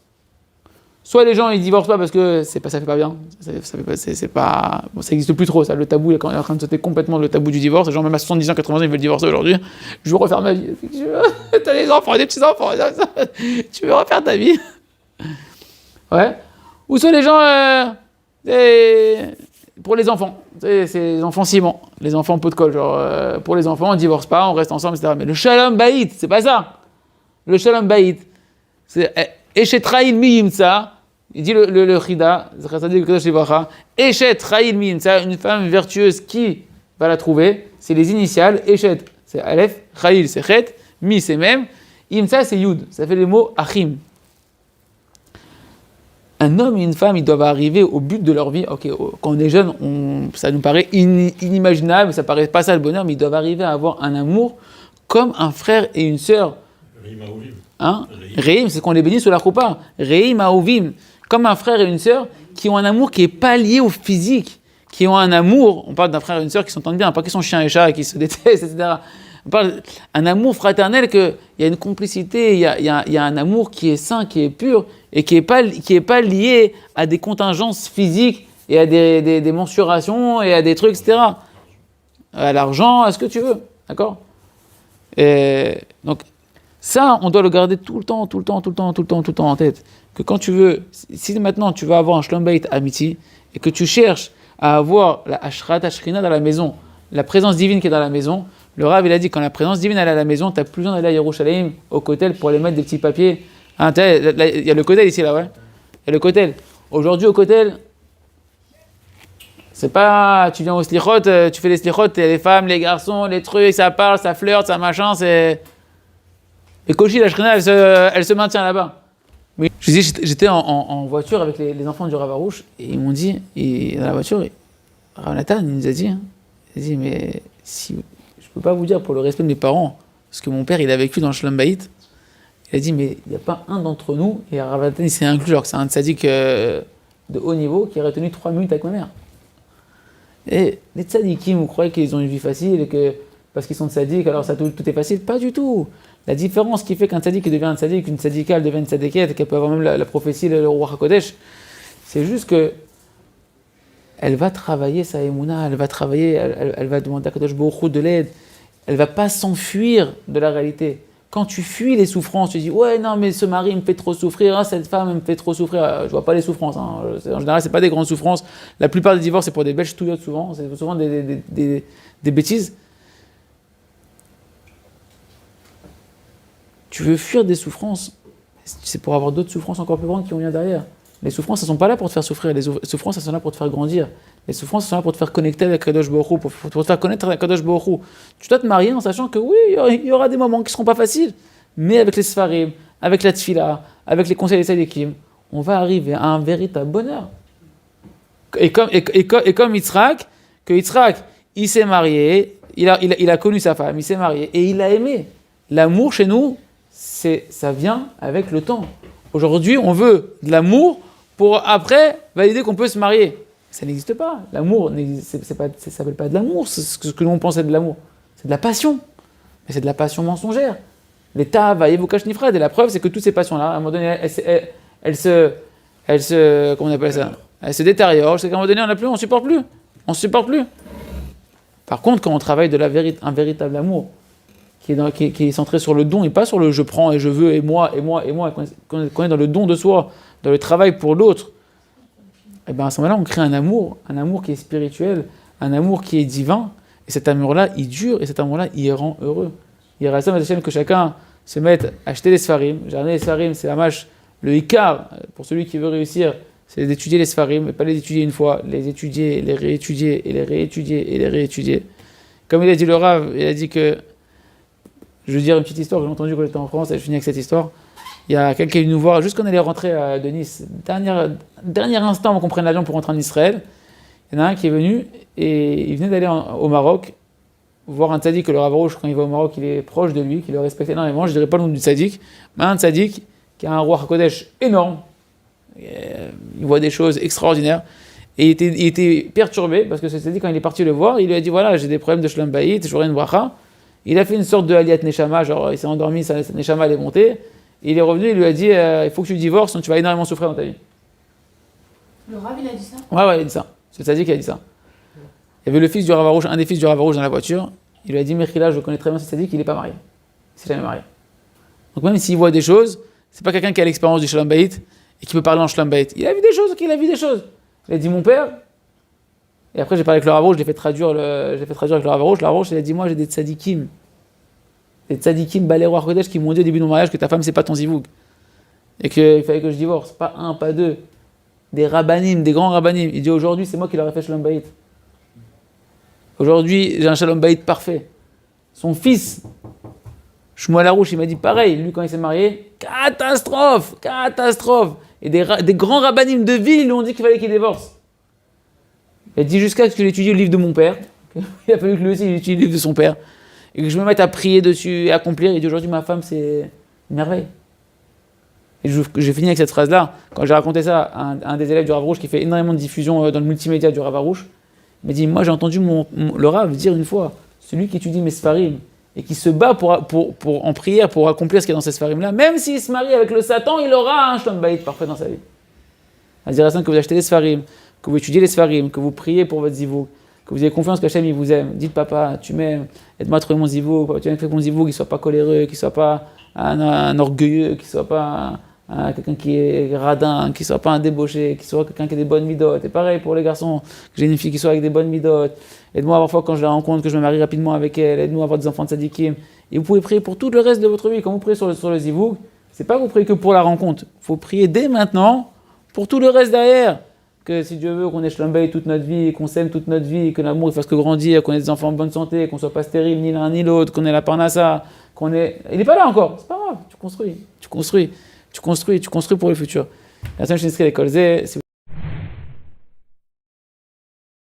soit les gens ils divorcent pas parce que ça fait pas bien. C'est pas, bon, ça n'existe plus trop. Ça, le tabou est en train de sauter complètement, le tabou du divorce. Les gens même à 70 ans, 80 ans, ils veulent divorcer aujourd'hui. Je veux refaire ma vie. T'as des enfants, des petits enfants. Tu veux refaire ta vie. Ouais. Ou soit les gens pour les enfants. C'est les enfants ciment, les enfants pot de colle. Genre, pour les enfants, on ne divorce pas, on reste ensemble, etc. Mais le shalom baït, c'est pas ça. Le shalom baït, c'est Eshet Ra'il mi yimtsa. Il dit le Chida, Eshet Ra'il mi yimtsa, une femme vertueuse qui va la trouver, c'est les initiales. Eshet, c'est Aleph, Ra'il, c'est Chet, Mi, c'est Mem, Yimtsa, c'est Yud. Ça fait les mots Achim. Un homme et une femme, ils doivent arriver au but de leur vie. Ok, quand on est jeune, ça nous paraît inimaginable, ça paraît pas ça le bonheur, mais ils doivent arriver à avoir un amour comme un frère et une sœur. Reim Aouvim. Hein? Reim, c'est qu'on les bénit sous la choupa. Reim Aouvim, comme un frère et une sœur qui ont un amour qui n'est pas lié au physique, qui ont un amour, on parle d'un frère et une sœur qui s'entendent bien, pas qu'ils sont chien et chat et qui se détestent, etc. On parle d'un amour fraternel, qu'il y a une complicité, il y a un amour qui est sain, qui est pur, et qui est pas lié à des contingences physiques et à des mensurations et à des trucs, etc. À l'argent, à ce que tu veux, d'accord? Et donc, ça, on doit le garder tout le temps en tête. Que quand tu veux, si maintenant tu vas avoir un shlom bayit amiti, et que tu cherches à avoir la ashrat ashrina dans la maison, la présence divine qui est dans la maison, le Rav, il a dit, quand la présence divine elle est à la maison, tu n'as plus besoin d'aller à Yerushalayim, au kotel, pour aller mettre des petits papiers. Hein, il y a le kotel ici, là, ouais. Il y a le kotel. Aujourd'hui, au kotel, c'est pas, tu viens au slichot, tu fais les slichot, les femmes, les garçons, les trucs, ça parle, ça flirte, ça machin, c'est... Et Kochi, la shrina, elle se maintient là-bas. Oui. Je dis, j'étais en voiture avec les enfants du Rav Arouche, et ils m'ont dit, dans la voiture, Rav Nathan, il nous a dit, mais si... Je ne peux pas vous dire pour le respect de mes parents, parce que mon père, il a vécu dans le Shalom Bayit. Il a dit, mais il n'y a pas un d'entre nous, et Rav Nathan, il s'est inclus, alors que c'est un tzaddik de haut niveau, qui aurait tenu 3 minutes avec ma mère. Et les tzaddikim, vous croyez qu'ils ont une vie facile, et que parce qu'ils sont tzaddik, alors ça, tout est facile? Pas du tout. La différence qui fait qu'un tzaddik devient un tzaddik, une tzaddika, elle devient une tzaddikette, et qu'elle peut avoir même la prophétie, le roi HaKodesh, c'est juste que elle va travailler sa émouna, elle va demander à Kadosh Baruch Hu de l'aide. Elle va pas s'enfuir de la réalité. Quand tu fuis les souffrances, tu dis ouais non mais ce mari me fait trop souffrir, cette femme me fait trop souffrir. Je vois pas les souffrances. Hein. En général c'est pas des grandes souffrances. La plupart des divorces c'est pour des belles ch'touillottes souvent. C'est souvent des bêtises. Tu veux fuir des souffrances, c'est pour avoir d'autres souffrances encore plus grandes qui vont venir derrière. Les souffrances, elles ne sont pas là pour te faire souffrir. Les souffrances, elles sont là pour te faire grandir. Les souffrances, elles sont là pour te faire connecter avec Kadosh Baruch Hu, pour te faire connaître avec Kadosh Baruch Hu. Tu dois te marier en sachant que oui, il y aura des moments qui ne seront pas faciles, mais avec les Sfarim, avec la Tfila, avec les conseils des Tzadikim, on va arriver à un véritable bonheur. Et comme Yitzhak, il s'est marié, il a connu sa femme, il s'est marié, et il l'a aimé. L'amour chez nous, ça vient avec le temps. Aujourd'hui, on veut de l'amour pour après valider qu'on peut se marier. Ça n'existe pas. L'amour, ça s'appelle pas de l'amour, c'est ce que nous on pense être de l'amour. C'est de la passion. Mais c'est de la passion mensongère. L'État va évoquer Nifred, et la preuve, c'est que toutes ces passions-là, à un moment donné, elles se, comment on appelle ça? Elles se détériorent, c'est qu'à un moment donné, on ne supporte plus. Par contre, quand on travaille un véritable amour, qui est centré sur le don et pas sur le je prends et je veux et moi, quand on est dans le don de soi, dans le travail pour l'autre, et bien à ce moment-là, on crée un amour qui est spirituel, un amour qui est divin, Et cet amour-là, il dure, et cet amour-là, il rend heureux. Il reste à Hachem que chacun se mette à acheter les Sfarim. J'ai ramené les Sfarim, c'est la mâche, le Icar, pour celui qui veut réussir, c'est d'étudier les Sfarim, et pas les étudier une fois, les étudier, les réétudier, et les réétudier, et les réétudier. Comme il a dit le Rav, il a dit que, je veux dire une petite histoire que j'ai entendue quand j'étais en France, et je finis avec cette histoire. Il y a quelqu'un qui est venu nous voir, juste quand on allait rentrer de Nice, dernier instant avant qu'on prenne l'avion pour rentrer en Israël, il y en a un qui est venu, et il venait d'aller au Maroc, voir un tzaddik, que le Rav Rouge, quand il va au Maroc, il est proche de lui, qu'il le respecte énormément, je ne dirais pas le nom du tzaddik, mais un tzaddik qui a un roi Kodesh énorme, il voit des choses extraordinaires, et il était perturbé, parce que ce tzaddik, quand il est parti le voir, il lui a dit, voilà, j'ai des problèmes de Shalom Bayit, j'aurais une bracha. Il a fait une sorte de Aliyat Neshama, genre il s'est endormi, sa Neshama elle est montée, et il est revenu, il lui a dit, il faut que tu divorces, sinon tu vas énormément souffrir dans ta vie. Le Rav, il a dit ça? Ouais, il a dit ça. C'est le tzaddik qui a dit ça. Il y avait le fils du Rav Arouche, un des fils du Rav Arouche dans la voiture. Il lui a dit, Mechila, je connais très bien ce tzaddik, il n'est pas marié. Il s'est jamais marié. Donc même s'il voit des choses, c'est pas quelqu'un qui a l'expérience du Shalom Bayit et qui peut parler en Shalom Bayit. Il a vu des choses, il a vu des choses. Il a dit, mon père. Et après, j'ai parlé avec le Rav Arouche, j'ai fait traduire avec le Rav Arouche. Le Rav Arouche, il a dit, moi, j'ai des tzadikim. Des tzadikim, Balérois Kodesh, qui m'ont dit au début de mon mariage que ta femme, c'est pas ton zivoug. Et qu'il fallait que je divorce. Pas un, pas deux. Des rabbanim, des grands rabbanim. Il dit, aujourd'hui, c'est moi qui leur ai fait Shalom Bayit. Aujourd'hui, j'ai un Shalom Bayit parfait. Son fils, Shmuel Harouche, il m'a dit pareil. Lui, quand il s'est marié, catastrophe. Et des grands rabbanim de ville lui ont dit qu'il fallait qu'il divorce. Il a dit jusqu'à ce que j'étudie le livre de mon père. Il a fallu que lui aussi il étudie le livre de son père. Et que je me mette à prier dessus et à accomplir. Il dit aujourd'hui, ma femme, c'est une merveille. Et j'ai fini avec cette phrase-là. Quand j'ai raconté ça à un des élèves du Rav Rouge qui fait énormément de diffusion dans le multimédia du Rav Rouge, il m'a dit, moi j'ai entendu le Rav dire une fois, celui qui étudie mes Sfarim et qui se bat pour en prière pour accomplir ce qu'il y a dans ces Sfarim-là, même s'il se marie avec le Satan, il aura un Shalom Bayit parfait dans sa vie. C'est-à-dire que vous achetez les Sfarim, que vous étudiez les Sfarim, que vous priez pour votre zivoug, que vous ayez confiance qu'Hachem il vous aime. Dites papa, tu m'aimes, aide-moi à trouver mon zivoug, tu m'aimes que mon zivoug qu'il ne soit pas coléreux, qu'il ne soit pas un orgueilleux, qu'il ne soit pas quelqu'un qui est radin, qu'il ne soit pas un débauché, qu'il soit quelqu'un qui a des bonnes midotes. Et pareil pour les garçons, que j'ai une fille qui soit avec des bonnes midotes. Aide-moi parfois quand je la rencontre, que je me marie rapidement avec elle. Aide-nous à avoir des enfants de tzadikim. Et vous pouvez prier pour tout le reste de votre vie. Quand vous priez sur le zivoug, c'est pas que vous priez que pour la rencontre. Il faut prier dès maintenant pour tout le reste derrière. Que si Dieu veut qu'on ait Shalom Bayit toute notre vie, qu'on s'aime toute notre vie, que l'amour il fasse que grandir, qu'on ait des enfants en bonne santé, qu'on soit pas stérile ni l'un ni l'autre, qu'on ait la parnassa, qu'on ait... Il n'est pas là encore, c'est pas grave, tu construis pour le futur. La semaine, je l'école Z.